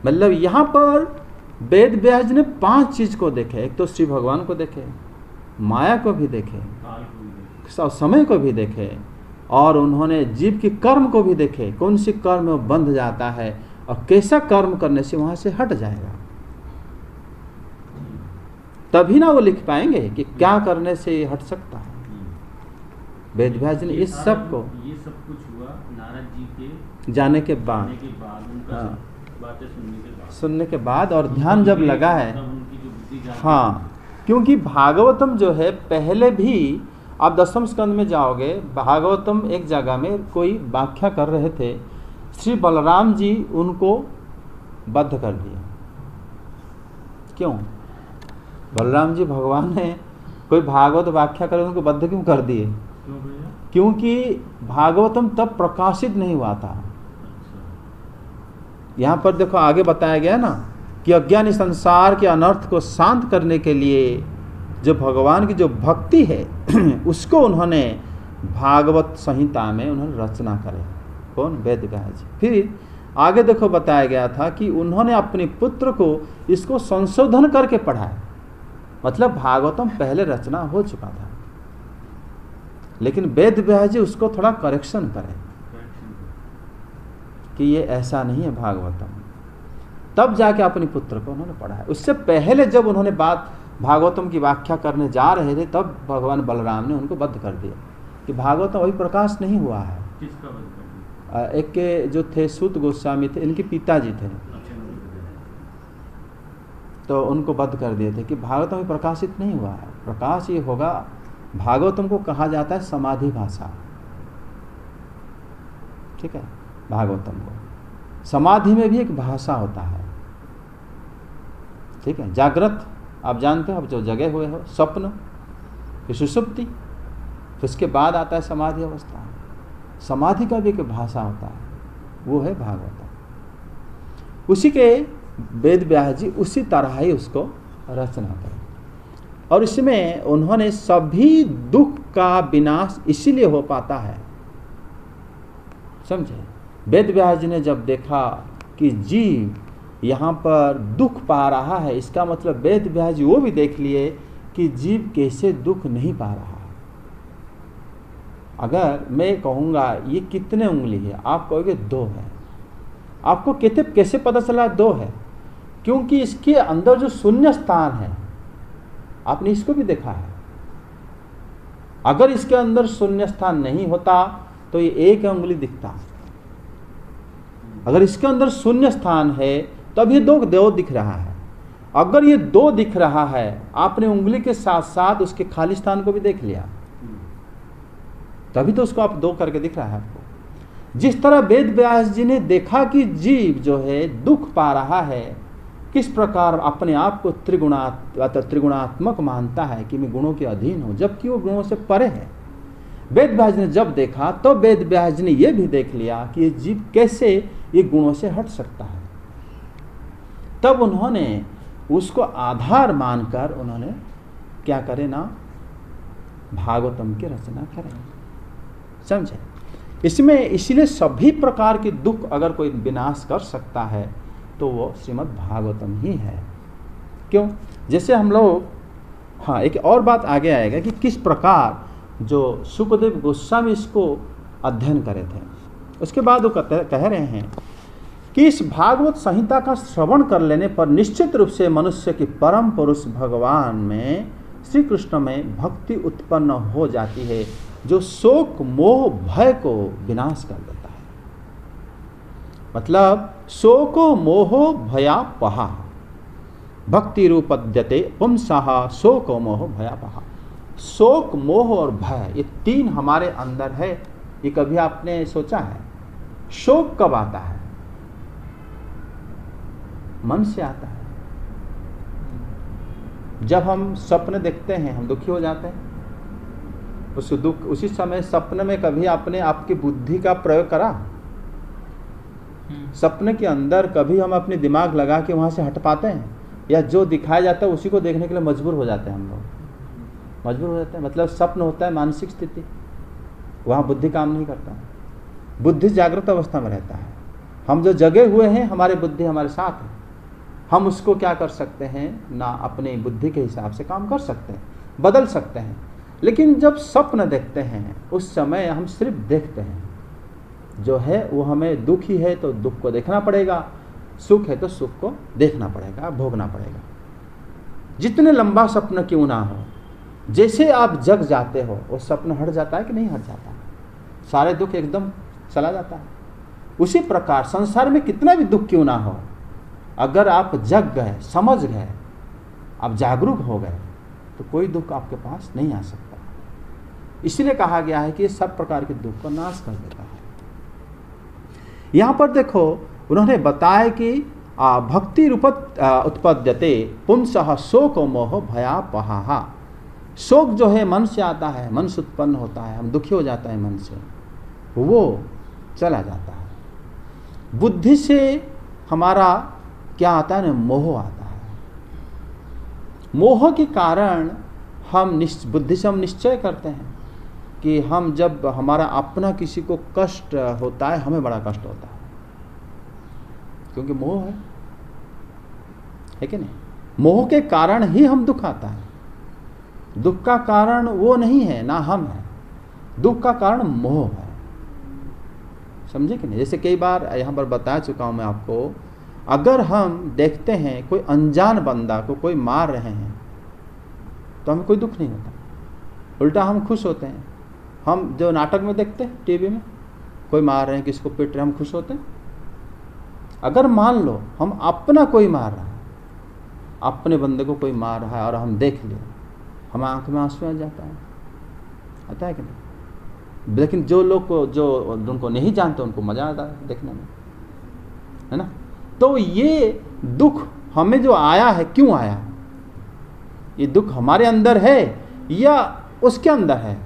Speaker 1: मतलब यहाँ पर वेद व्यास जी ने 5 चीज को देखे। एक तो श्री भगवान को देखे, माया को भी देखे, समय को भी देखे, और उन्होंने जीव की कर्म को भी देखे, कौन सी कर्म में बंध जाता है और कैसा कर्म करने से वहां से हट जाएगा। तभी ना वो लिख पाएंगे कि क्या करने से ये हट सकता है। वेद व्यास जी ने इस सब को,
Speaker 2: ये सब कुछ हुआ नारद जी के
Speaker 1: जाने के बाद,
Speaker 2: उनका बातें
Speaker 1: सुनने के बाद, और ध्यान जब लगा है। क्योंकि भागवतम जो है पहले भी, आप 10वें स्कंद में जाओगे, भागवतम एक जगह में कोई व्याख्या कर रहे थे, श्री बलराम जी उनको बद्ध कर दिया। क्यों? बलराम जी भगवान ने कोई भागवत व्याख्या करे, उनको बद्ध क्यों कर दिए? क्योंकि भागवतम तब प्रकाशित नहीं हुआ था। यहाँ पर देखो आगे बताया गया ना कि अज्ञानी संसार के अनर्थ को शांत करने के लिए जो भगवान की जो भक्ति है उसको उन्होंने भागवत संहिता में उन्होंने रचना करे। कौन? वेद व्यास जी। फिर आगे देखो बताया गया था कि उन्होंने अपने पुत्र को इसको संशोधन करके पढ़ाया। मतलब भागवतम पहले रचना हो चुका था, लेकिन वेद व्यास जी उसको थोड़ा करेक्शन करें कि ये ऐसा नहीं है भागवतम। तब जाके अपने पुत्र को उन्होंने पढ़ाया। उससे पहले जब उन्होंने बात भागवतम की व्याख्या करने जा रहे थे, तब भगवान बलराम ने उनको बद्ध कर दिया कि भागवतम वही प्रकाश नहीं हुआ है।
Speaker 2: किसका बद्ध कर दिया?
Speaker 1: एक के जो थे सूत गोस्वामी थे, इनके पिताजी थे, तो उनको बद्ध कर दिए थे कि भागवतम में प्रकाशित नहीं हुआ है। प्रकाश ये होगा, भागवतम को कहा जाता है समाधि भाषा। ठीक है, भागवतम को समाधि में भी एक भाषा होता है। ठीक है, जागृत आप जानते हो, अब जो जगे हुए हो, स्वप्न, फिर सुषुप्ति, फिर उसके बाद आता है समाधि अवस्था। समाधि का भी एक भाषा होता है, वो है भागवतम। उसी के वेद व्यास जी उसी तरह ही उसको रचना करें, और इसमें उन्होंने सभी दुख का विनाश इसीलिए हो पाता है, समझे। वेद व्यास जी ने जब देखा कि जीव यहाँ पर दुख पा रहा है, इसका मतलब वेद व्यास जी वो भी देख लिए कि जीव कैसे दुख नहीं पा रहा है। अगर मैं कहूँगा ये कितने उंगली है, आप कहोगे 2 है। आपको कैसे पता चला 2 है? क्योंकि इसके अंदर जो शून्य स्थान है, आपने इसको भी देखा है। अगर इसके अंदर शून्य स्थान नहीं होता तो ये 1 उंगली दिखता। अगर इसके अंदर शून्य स्थान है तब ये 2 दिख रहा है। अगर ये 2 दिख रहा है, आपने उंगली के साथ साथ उसके खाली स्थान को भी देख लिया, तभी तो उसको आप 2 करके दिख रहा है आपको। जिस तरह वेद व्यास जी ने देखा कि जीव जो है दुख पा रहा है, किस प्रकार अपने आप को त्रिगुणात्मक मानता है कि मैं गुणों के अधीन हूं, जबकि वो गुणों से परे है। वेद व्यास जी ने जब देखा तो वेद व्यास जी ने यह भी देख लिया कि ये जीव कैसे ये गुणों से हट सकता है। तब उन्होंने उसको आधार मानकर उन्होंने क्या करे ना, भागवतम की रचना करें, समझे। इसमें इसलिए सभी प्रकार के दुख अगर कोई विनाश कर सकता है तो वो श्रीमद् भागवतम ही है। क्यों? जैसे हम लोग, हाँ, एक और बात आगे आएगा कि किस प्रकार जो सुखदेव गोस्वामी इसको अध्ययन करे थे। उसके बाद वो कह रहे हैं कि इस भागवत संहिता का श्रवण कर लेने पर निश्चित रूप से मनुष्य की परम पुरुष भगवान में, श्री कृष्ण में भक्ति उत्पन्न हो जाती है, जो शोक मोह भय को विनाश कर देता है। मतलब शोको मोहो भयापहा भक्ति रूपद्यते पुंसः शोको मोह भयापहा। शोक मोह और भय ये 3 हमारे अंदर है। ये कभी आपने सोचा है? शोक कब आता है? मन से आता है। जब हम सपने देखते हैं हम दुखी हो जाते हैं। उस दुख, उसी समय सपने में कभी आपने आपकी बुद्धि का प्रयोग करा? सपने के अंदर कभी हम अपने दिमाग लगा के वहां से हट पाते हैं, या जो दिखाया जाता है उसी को देखने के लिए मजबूर हो जाते हैं? हम लोग मजबूर हो जाते हैं। मतलब स्वप्न होता है मानसिक स्थिति, वहाँ बुद्धि काम नहीं करता है, बुद्धि जागृत अवस्था में रहता है। हम जो जगे हुए हैं, हमारे बुद्धि हमारे साथ है, हम उसको क्या कर सकते हैं ना, अपनी बुद्धि के हिसाब से काम कर सकते हैं, बदल सकते हैं। लेकिन जब स्वप्न देखते हैं उस समय हम सिर्फ देखते हैं, जो है वो हमें दुखी है तो दुख को देखना पड़ेगा, सुख है तो सुख को देखना पड़ेगा, भोगना पड़ेगा। जितने लंबा स्वप्न क्यों ना हो, जैसे आप जग जाते हो वो स्वप्न हट जाता है कि नहीं हट जाता? सारे दुख एकदम चला जाता है। उसी प्रकार संसार में कितना भी दुख क्यों ना हो, अगर आप जग गए, समझ गए, आप जागरूक हो गए, तो कोई दुख आपके पास नहीं आ सकता। इसलिए कहा गया है कि सब प्रकार के दुख को नाश कर देता है। यहाँ पर देखो उन्होंने बताया कि भक्ति रूपत उत्पद्यते पुंसः शोको मोह भयापहा। शोक जो है मन से आता है, मन से उत्पन्न होता है, हम दुखी हो जाता है मन से, वो चला जाता है। बुद्धि से हमारा क्या आता है ना, मोह आता है। मोह के कारण हम बुद्धि से हम निश्चय करते हैं कि हम जब हमारा अपना किसी को कष्ट होता है, हमें बड़ा कष्ट होता है, क्योंकि मोह है कि नहीं? मोह के कारण ही हम दुख आता है। दुख का कारण वो नहीं है, ना हम है, दुख का कारण मोह है। समझे कि नहीं? जैसे कई बार यहाँ पर बता चुका हूँ मैं आपको, अगर हम देखते हैं कोई अनजान बंदा को कोई मार रहे हैं तो हमें कोई दुख नहीं होता, उल्टा हम खुश होते हैं। हम जो नाटक में देखते हैं टीवी में, कोई मार रहे हैं, किसको पीट रहे हैं, हम खुश होते हैं। अगर मान लो हम अपना कोई मार रहा है, अपने बंदे को कोई मार रहा है और हम देख लिए, हमारे आंख में आंसू आ जाता है, आता है कि नहीं? लेकिन जो लोग को, जो उनको नहीं जानते, उनको मजा आता है देखने में, है ना? तो ये दुख हमें जो आया है, क्यों आया? ये दुख हमारे अंदर है या उसके अंदर है?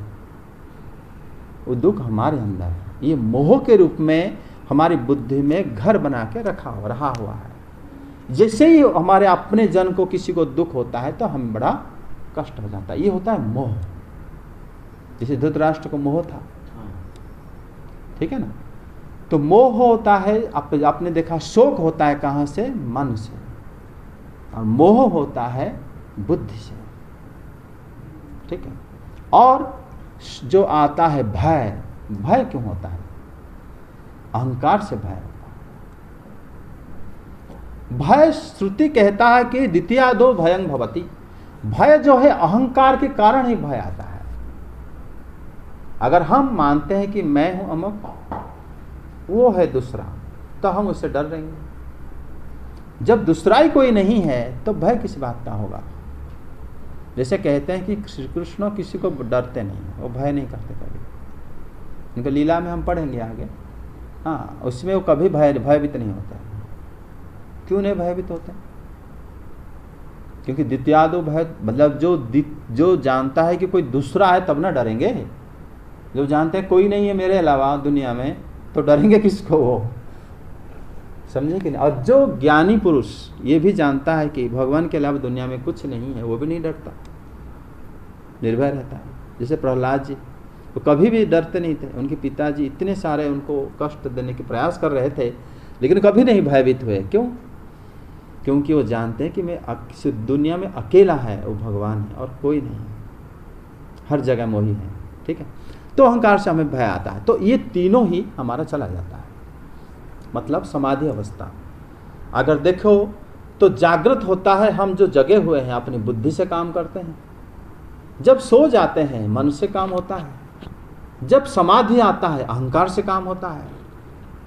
Speaker 1: वो दुख हमारे अंदर है। ये मोह के रूप में हमारी बुद्धि में घर बना के रहा हुआ है। जैसे ही हमारे अपने जन को, किसी को दुख होता है तो हमें बड़ा कष्ट हो जाता है। ये होता है मोह। जैसे धृतराष्ट्र को मोह था, ठीक है ना? तो मोह होता है, आपने देखा, शोक होता है कहाँ से? मन से। और मोह होता है बुद्धि से, ठीक है? और जो आता है भय, भय क्यों होता है? अहंकार से भय होता है। भय, श्रुति कहता है कि द्वितीयादो भयं भवति। भय जो है अहंकार के कारण ही भय आता है। अगर हम मानते हैं कि मैं हूं अमुक, वो है दूसरा, तो हम उससे डर रहेंगे। जब दूसरा ही कोई नहीं है तो भय किस बात का होगा? जैसे कहते हैं कि श्री कृष्ण किसी को डरते नहीं, वो भय नहीं करते कभी। उनके लीला में हम पढ़ेंगे आगे, हाँ, उसमें वो कभी भयभीत नहीं होता है। क्यों नहीं भयभीत होते? क्योंकि द्वितीयादो भय, मतलब जो जानता है कि कोई दूसरा है तब ना डरेंगे। जो जानते हैं कोई नहीं है मेरे अलावा दुनिया में, तो डरेंगे किसको? वो समझे कि नहीं? और जो ज्ञानी पुरुष ये भी जानता है कि भगवान के अलावा दुनिया में कुछ नहीं है, वो भी नहीं डरता, निर्भय रहता है। जैसे प्रहलाद जी, वो कभी भी डरते नहीं थे। उनके पिताजी इतने सारे उनको कष्ट देने के प्रयास कर रहे थे, लेकिन कभी नहीं भयभीत हुए। क्यों? क्योंकि वो जानते हैं कि मैं दुनिया में अकेला है, वो भगवान है और कोई नहीं है, हर जगह मोही है, ठीक है? तो अहंकार से हमें भय आता है। तो ये तीनों ही हमारा चला जाता है, मतलब समाधि अवस्था। अगर देखो तो जागृत होता है, हम जो जगे हुए हैं अपनी बुद्धि से काम करते हैं। जब सो जाते हैं मन से काम होता है। जब समाधि आता है अहंकार से काम होता है।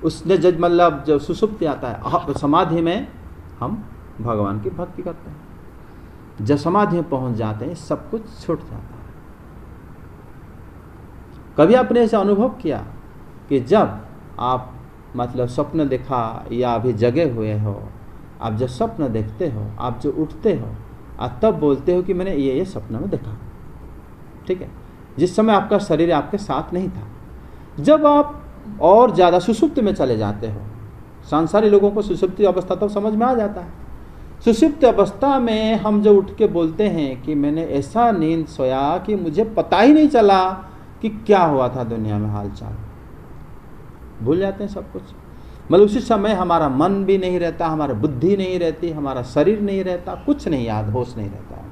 Speaker 1: उसने जब मतलब जब सुषुप्ति आता है, समाधि में हम भगवान की भक्ति करते हैं। जब समाधि में पहुंच जाते हैं सब कुछ छूट जाता है। कभी आपने ऐसा अनुभव किया कि जब आप मतलब स्वप्न देखा या अभी जगे हुए हो, आप जब स्वप्न देखते हो, आप जो उठते हो, आप तब बोलते हो कि मैंने ये सपना में देखा, ठीक है? जिस समय आपका शरीर आपके साथ नहीं था। जब आप और ज़्यादा सुषुप्त में चले जाते हो, सांसारिक लोगों को सुषुप्ति अवस्था तब समझ में आ जाता है। सुषुप्त अवस्था में हम जो उठ के बोलते हैं कि मैंने ऐसा नींद सोया कि मुझे पता ही नहीं चला कि क्या हुआ था दुनिया में, हालचाल भूल जाते हैं सब कुछ। मतलब उसी समय हमारा मन भी नहीं रहता, हमारा बुद्धि नहीं रहती, हमारा शरीर नहीं रहता, कुछ नहीं याद, होश नहीं रहता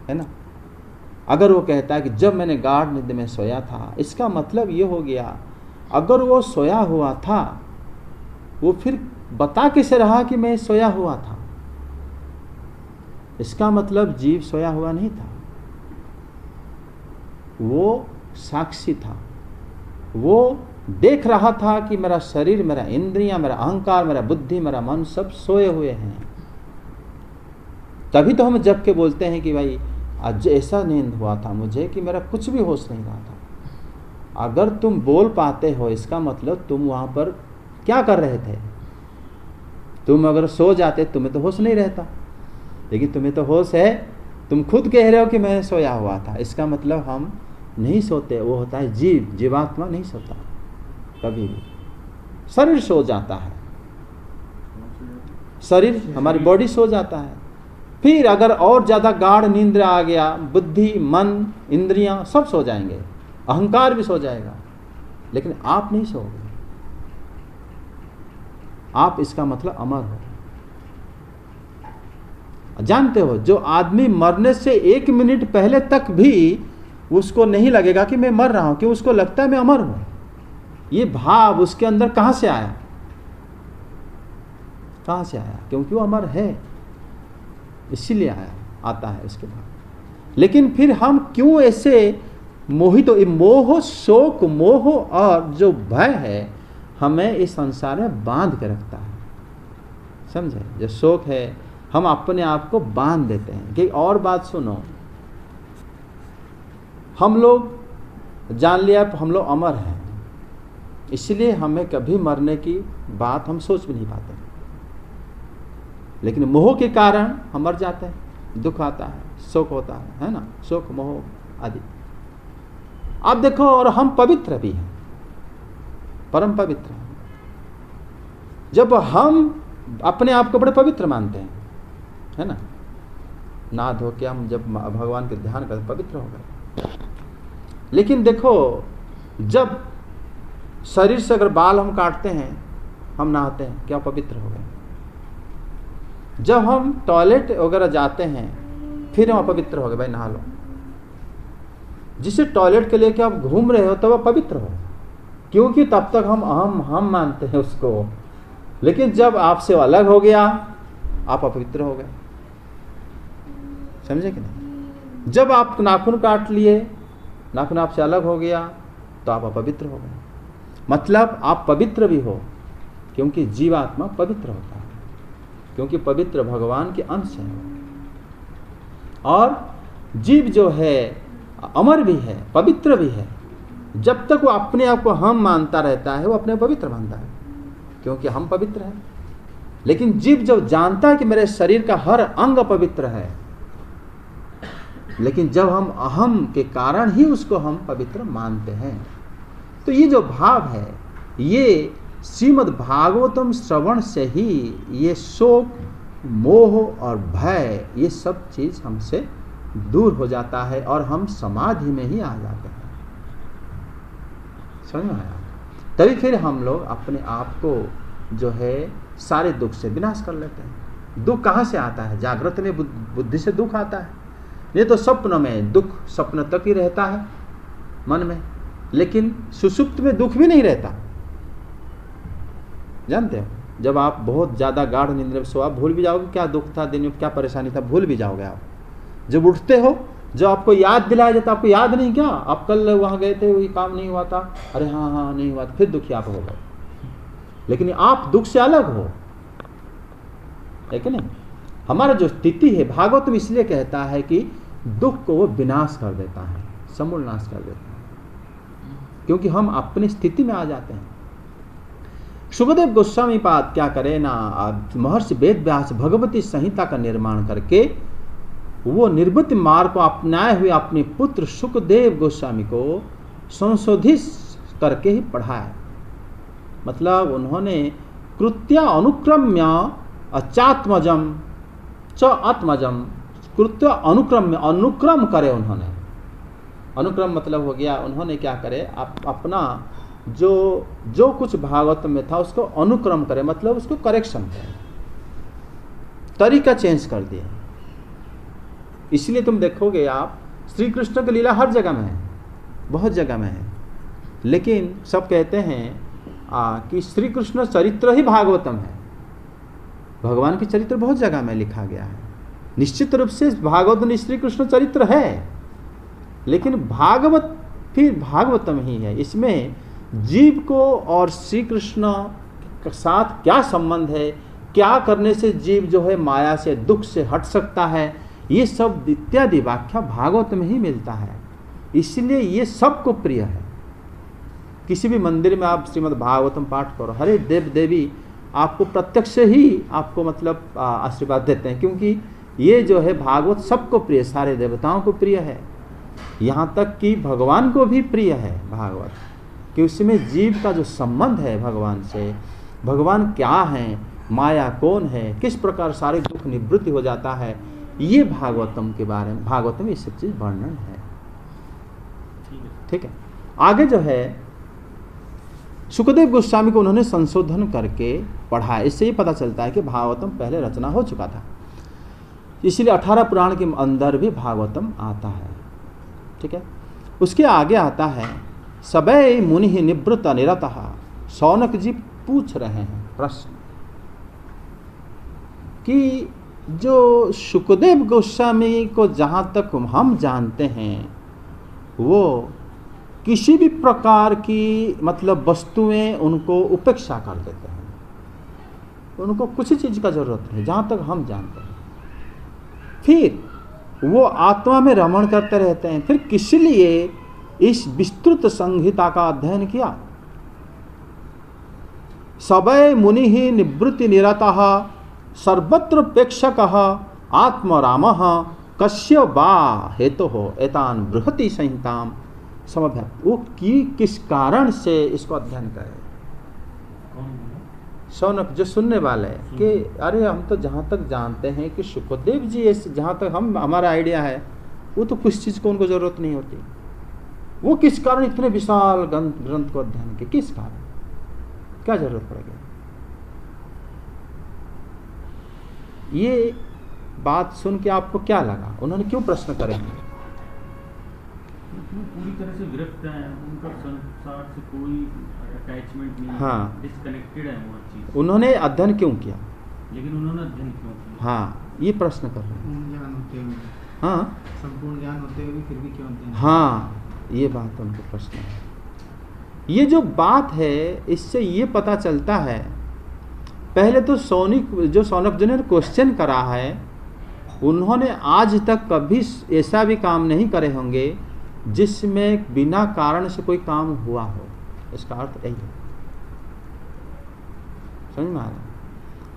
Speaker 1: है ना? अगर वो कहता है कि जब मैंने गाढ़ नींद में सोया था, इसका मतलब ये हो गया, अगर वो सोया हुआ था, वो फिर बता कैसे रहा कि मैं सोया हुआ था? इसका मतलब जीव सोया हुआ नहीं था, वो साक्षी था। वो देख रहा था कि मेरा शरीर, मेरा इंद्रियां, मेरा अहंकार, मेरा बुद्धि, मेरा मन सब सोए हुए हैं। तभी तो हम जग के बोलते हैं कि भाई आज ऐसा नींद हुआ था मुझे कि मेरा कुछ भी होश नहीं रहा था। अगर तुम बोल पाते हो, इसका मतलब तुम वहां पर क्या कर रहे थे? तुम अगर सो जाते तुम्हें तो होश नहीं रहता, लेकिन तुम्हें तो होश है। तुम खुद कह रहे हो कि मैं सोया हुआ था, इसका मतलब हम नहीं सोते। वो होता है जीव, जीवात्मा नहीं सोता कभी भी। शरीर सो जाता है, शरीर हमारी बॉडी सो जाता है। फिर अगर और ज़्यादा गाढ़ नींद आ गया, बुद्धि, मन, इंद्रियां सब सो जाएंगे। अहंकार भी सो जाएगा, लेकिन आप नहीं सोओगे। आप इसका मतलब अमर हो। जानते हो, जो आदमी मरने से 1 मिनट पहले तक भी उसको नहीं लगेगा कि मैं मर रहा हूं, क्यों? उसको लगता है मैं अमर हूं। ये भाव उसके अंदर कहां से आया? कहां से आया? क्योंकि वो अमर है, इसीलिए आता है उसके बाद। लेकिन फिर हम क्यों ऐसे मोहित हो? मोह, शोक, मोह और जो भय है हमें इस संसार में बांध के रखता है। समझे? जो शोक है, हम अपने आप को बांध देते हैं। कि और बात सुनो, हम लोग जान लिया हम लोग अमर हैं, इसलिए हमें कभी मरने की बात हम सोच भी नहीं पाते। लेकिन मोह के कारण हम मर जाते हैं, दुख आता है, शोक होता है ना? शोक, मोह आदि। आप देखो, और हम पवित्र भी हैं, परम पवित्र हैं। जब हम अपने आप को बड़े पवित्र मानते हैं, है ना, नहा धो के हम जब भगवान के ध्यान करते पवित्र हो गए। लेकिन देखो, जब शरीर से अगर बाल हम काटते हैं, हम नहाते हैं, क्या पवित्र हो गए? जब हम टॉयलेट वगैरह जाते हैं, फिर हम अपवित्र हो गए, भाई नहा लो। जिसे टॉयलेट के लिए कि आप घूम रहे हो तब आप पवित्र हो, क्योंकि तब तक हम मानते हैं उसको। लेकिन जब आपसे अलग हो गया, आप अपवित्र हो गए। समझे कि नहीं? जब आप नाखून काट लिए, नाखून आपसे अलग हो गया, तो आप अपवित्र हो गए। मतलब आप पवित्र भी हो, क्योंकि जीवात्मा पवित्र होता है, क्योंकि पवित्र भगवान के अंश है। और जीव जो है अमर भी है, पवित्र भी है। जब तक वो अपने आप को हम मानता रहता है, वो अपने पवित्र मानता है, क्योंकि हम पवित्र हैं। लेकिन जीव जब जानता है कि मेरे शरीर का हर अंग पवित्र है, लेकिन जब हम अहम के कारण ही उसको हम पवित्र मानते हैं, तो ये जो भाव है, ये श्रीमद् भागवतम श्रवण से ही ये शोक, मोह और भय, ये सब चीज हमसे दूर हो जाता है और हम समाधि में ही आ जाते हैं। समझ में आया? तभी फिर हम लोग अपने आप को जो है सारे दुख से विनाश कर लेते हैं। दुख कहाँ से आता है? जागृत में बुद्धि से दुख आता है। नहीं तो स्वप्न में दुख स्वप्न तक ही रहता है मन में, लेकिन सुषुप्त में दुख भी नहीं रहता। जानते हो, जब आप बहुत ज्यादा गाढ़ निंद्रा में सो, आप भूल भी जाओगे क्या दुख था दिन में, क्या परेशानी था, भूल भी जाओगे आप। जब उठते हो, जब आपको याद दिलाया जाता, आपको याद नहीं क्या आप कल वहां गए थे, वही काम नहीं हुआ था, अरे हाँ नहीं हुआ, फिर दुखी आप हो गए। लेकिन आप दुख से अलग हो, है कि नहीं? हमारा जो स्थिति है, भागवत में इसलिए कहता है कि दुख को वो विनाश कर देता है, समूल नाश कर देता है, क्योंकि हम अपनी स्थिति में आ जाते हैं। शुभदेव गोस्वामी पाद क्या करे ना, महर्षि वेद व्यास भगवती संहिता का निर्माण करके वो निर्वृत्ति मार्ग को अपनाए हुए अपने पुत्र सुखदेव गोस्वामी को संशोधित करके ही पढ़ाया। मतलब उन्होंने कृत्या अनुक्रम्य अचात्मजम च आत्मजम, कृत्य अनुक्रम में अनुक्रम करे उन्होंने। अनुक्रम मतलब हो गया, उन्होंने क्या करे, अपना जो कुछ भागवत में था उसको अनुक्रम करे, मतलब उसको करेक्शन करे, तरीका चेंज कर दिया। इसलिए तुम देखोगे आप, श्री कृष्ण की लीला हर जगह में है, बहुत जगह में है, लेकिन सब कहते हैं कि श्री कृष्ण चरित्र ही भागवतम है। भगवान के चरित्र बहुत जगह में लिखा गया है। निश्चित रूप से भागवत में श्री कृष्ण चरित्र है, लेकिन भागवत फिर भागवतम ही है। इसमें जीव को और श्री कृष्ण के साथ क्या संबंध है, क्या करने से जीव जो है माया से, दुख से हट सकता है, ये सब इत्यादि व्याख्या भागवत में ही मिलता है। इसलिए ये सबको प्रिय है। किसी भी मंदिर में आप श्रीमद् भागवतम पाठ करो, हरे देव देवी आपको प्रत्यक्ष ही आपको मतलब आशीर्वाद देते हैं, क्योंकि ये जो है भागवत सबको प्रिय, सारे देवताओं को प्रिय है, यहाँ तक कि भगवान को भी प्रिय है भागवत, कि उसमें जीव का जो संबंध है भगवान से, भगवान क्या है, माया कौन है, किस प्रकार सारे दुख निवृत्ति हो जाता है, ये भागवतम के बारे में, भागवतम में ये सब चीज वर्णन है। ठीक है। आगे जो है सुखदेव गोस्वामी को उन्होंने संशोधन करके पढ़ा। इससे ये पता चलता है कि भागवतम पहले रचना हो चुका था, इसलिए 18 पुराण के अंदर भी भागवतम आता है। ठीक है, उसके आगे आता है सबे मुनि निवृत्त निरतः। शौनक जी पूछ रहे हैं प्रश्न कि जो सुखदेव गोस्वामी को जहाँ तक हम जानते हैं वो किसी भी प्रकार की मतलब वस्तुएं उनको उपेक्षा कर देते हैं, उनको कुछ चीज़ का जरूरत नहीं जहाँ तक हम जानते हैं। फिर वो आत्मा में रमण करते रहते हैं। फिर किस लिए इस विस्तृत संहिता का अध्ययन किया? सबय मुनि ही निवृत्ति निरतः सर्वत्र प्रेक्षक आत्मरामः कस्य वा हेतु हो एतान बृहति संहिताम समभ्यत। वो किस कारण से इसको अध्ययन करें? शौनक जो सुनने वाले कि अरे हम तो जहाँ तक जानते हैं कि सुखदेव जी ऐसे, जहाँ तक हमारा आइडिया है वो तो कुछ चीज़ को उनको जरूरत नहीं होती, वो किस कारण इतने विशाल ग्रंथ को अध्ययन किए? किस कारण, क्या जरूरत पड़ेगी? ये बात सुन के आपको क्या लगा? उन्होंने क्यों प्रश्न करेंगे?
Speaker 2: पूरी तरह से गिरफ्त है, उनका संसार से कोई अटैचमेंट नहीं है।
Speaker 1: हाँ,
Speaker 2: डिस्कनेक्टेड है वो चीज।
Speaker 1: उन्होंने अध्ययन क्यों किया?
Speaker 2: लेकिन उन्होंने अध्ययन क्यों किया?
Speaker 1: हाँ, ये प्रश्न कर रहे हैं।
Speaker 4: ज्ञान होते हुए,
Speaker 1: हाँ,
Speaker 4: संपूर्ण ज्ञान होते हुए भी फिर भी क्यों अध्ययन?
Speaker 1: हाँ, ये बात उनका प्रश्न है। ये जो बात है इससे ये पता चलता है, पहले तो शौनक जी ने क्वेश्चन करा है, उन्होंने आज तक कभी ऐसा भी काम नहीं करे होंगे जिसमें बिना कारण से कोई काम हुआ हो। इसका अर्थ यही है, समझ में आ रहा?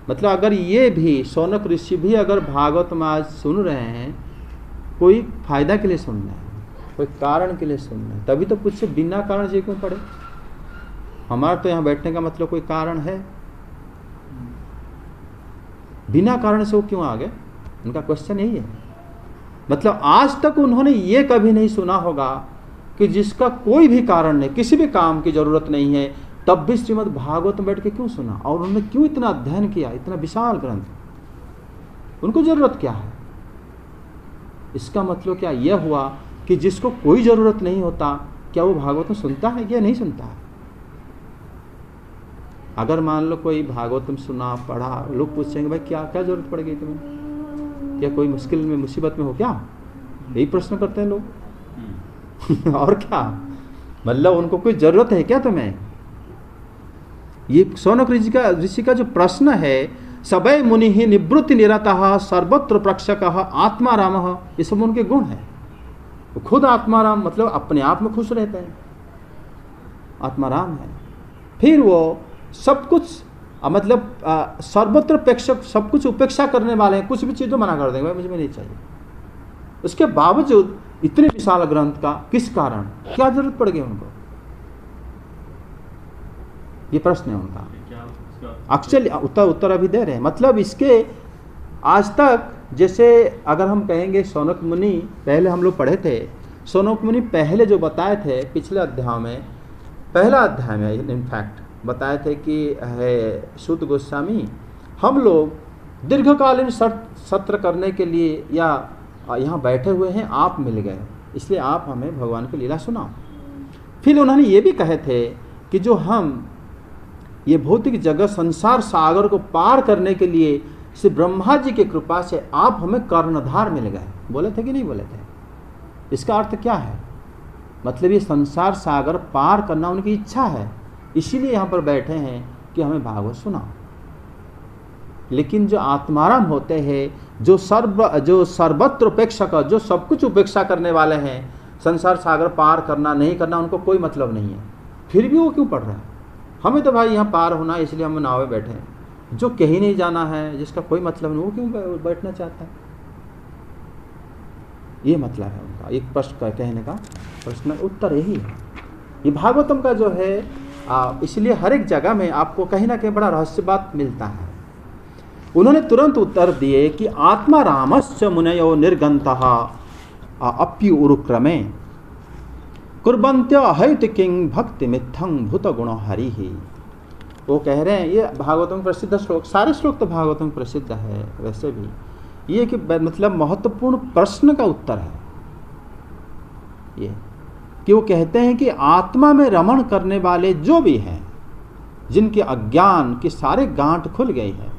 Speaker 1: मतलब अगर ये भी शौनक ऋषि भी अगर भागवत में आज सुन रहे हैं, कोई फायदा के लिए सुन रहे हैं, कोई कारण के लिए सुन रहे हैं, तभी तो पूछे बिना कारण से क्यों पढ़े? हमारा तो यहाँ बैठने का मतलब कोई कारण है, बिना कारण से वो क्यों आ गए? उनका क्वेश्चन यही है। मतलब आज तक उन्होंने ये कभी नहीं सुना होगा कि जिसका कोई भी कारण नहीं, किसी भी काम की जरूरत नहीं है, तब भी श्रीमद् भागवत में बैठ के क्यों सुना? और उन्होंने क्यों इतना अध्ययन किया, इतना विशाल ग्रंथ? उनको जरूरत क्या है? इसका मतलब क्या यह हुआ कि जिसको कोई जरूरत नहीं होता, क्या वो भागवतम सुनता है या नहीं सुनता है? अगर मान लो कोई भागवतम सुना पढ़ा, लोग पूछेंगे भाई क्या क्या जरूरत पड़ेगी तुम्हें, क्या कोई मुश्किल में मुसीबत में हो क्या? यही प्रश्न करते हैं लोग। और क्या मतलब उनको कोई जरूरत है क्या तुम्हें? ये शौनक ऋषि का जो प्रश्न है, सबय मुनि ही निवृत्ति निरतः सर्वत्र प्रक्षक आत्माराम, ये सब उनके गुण है। वो खुद आत्माराम मतलब अपने आप में खुश रहते हैं, आत्माराम है। फिर वो सब कुछ मतलब सर्वत्र प्रेक्षक, सब कुछ उपेक्षा करने वाले हैं, कुछ भी चीज़ तो मना कर देंगे भाई मुझे नहीं चाहिए। उसके बावजूद इतने विशाल ग्रंथ का किस कारण, क्या जरूरत पड़ गई उनको? ये प्रश्न है उनका। एक्चुअली उत्तर अभी दे रहे हैं। मतलब इसके आज तक जैसे अगर हम कहेंगे शौनक मुनि, पहले हम लोग पढ़े थे, शौनक मुनि पहले जो बताए थे पिछले अध्याय में, पहला अध्याय में इनफैक्ट बताए थे कि है सूत गोस्वामी, हम लोग दीर्घकालीन सत्र करने के लिए या यहाँ बैठे हुए हैं, आप मिल गए, इसलिए आप हमें भगवान की लीला सुनाओ। फिर उन्होंने ये भी कहे थे कि जो हम ये भौतिक जगत संसार सागर को पार करने के लिए श्री ब्रह्मा जी की कृपा से आप हमें कर्णधार मिल गए। बोले थे कि नहीं बोले थे? इसका अर्थ क्या है? मतलब ये संसार सागर पार करना उनकी इच्छा है, इसीलिए यहाँ पर बैठे हैं कि हमें भागवत सुनाओ। लेकिन जो आत्माराम होते हैं, जो सर्वत्र उपेक्षक, जो सब कुछ उपेक्षा करने वाले हैं, संसार सागर पार करना नहीं करना उनको कोई मतलब नहीं है, फिर भी वो क्यों पढ़ रहे हैं? हमें तो भाई यहाँ पार होना है, इसलिए हम नाव में बैठे हैं। जो कहीं नहीं जाना है, जिसका कोई मतलब नहीं, वो क्यों बैठना चाहता है? ये मतलब है उनका। एक प्रश्न कहने का प्रश्न उत्तर यही है। ये भागवतम का जो है इसलिए हर एक जगह में आपको कहीं ना कहीं बड़ा रहस्य बात मिलता है। उन्होंने तुरंत उत्तर दिए कि आत्मा रामस्य मुनयो निर्गंतः अप्युरुक्रमे। कुर्बंत्य हैत किंग भक्ति मिथंग भूत गुण हरि ही। वो कह रहे हैं, ये भागवतम में प्रसिद्ध श्लोक, सारे श्लोक तो भागवतम में प्रसिद्ध है वैसे भी, ये कि मतलब महत्वपूर्ण प्रश्न का उत्तर है ये, कि वो कहते हैं कि आत्मा में रमण करने वाले जो भी हैं, जिनके अज्ञान के सारे गांठ खुल गई है,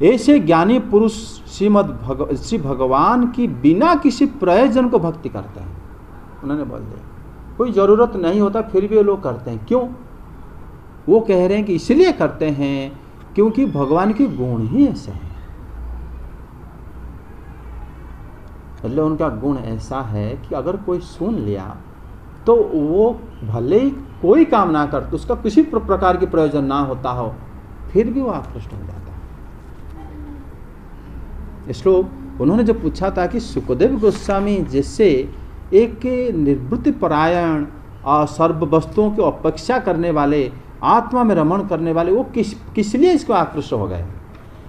Speaker 1: ऐसे ज्ञानी पुरुष श्री भगवान की बिना किसी प्रयोजन को भक्ति करते हैं। उन्होंने बोल दिया कोई जरूरत नहीं होता फिर भी वो लोग करते हैं। क्यों? वो कह रहे हैं कि इसलिए करते हैं क्योंकि भगवान के गुण ही ऐसे हैं। मतलब उनका गुण ऐसा है कि अगर कोई सुन लिया तो वो भले ही कोई काम ना कर, तो उसका किसी प्रकार की प्रयोजन ना होता हो, फिर भी वो आकृष्ट हो जाता है। श्लोक उन्होंने जो पूछा था कि सुखदेव गोस्वामी जैसे एक निर्वृत्ति परायण और सर्व वस्तुओं की अपेक्षा करने वाले, आत्मा में रमण करने वाले, वो किस लिए इसको आकृष्ट हो गए?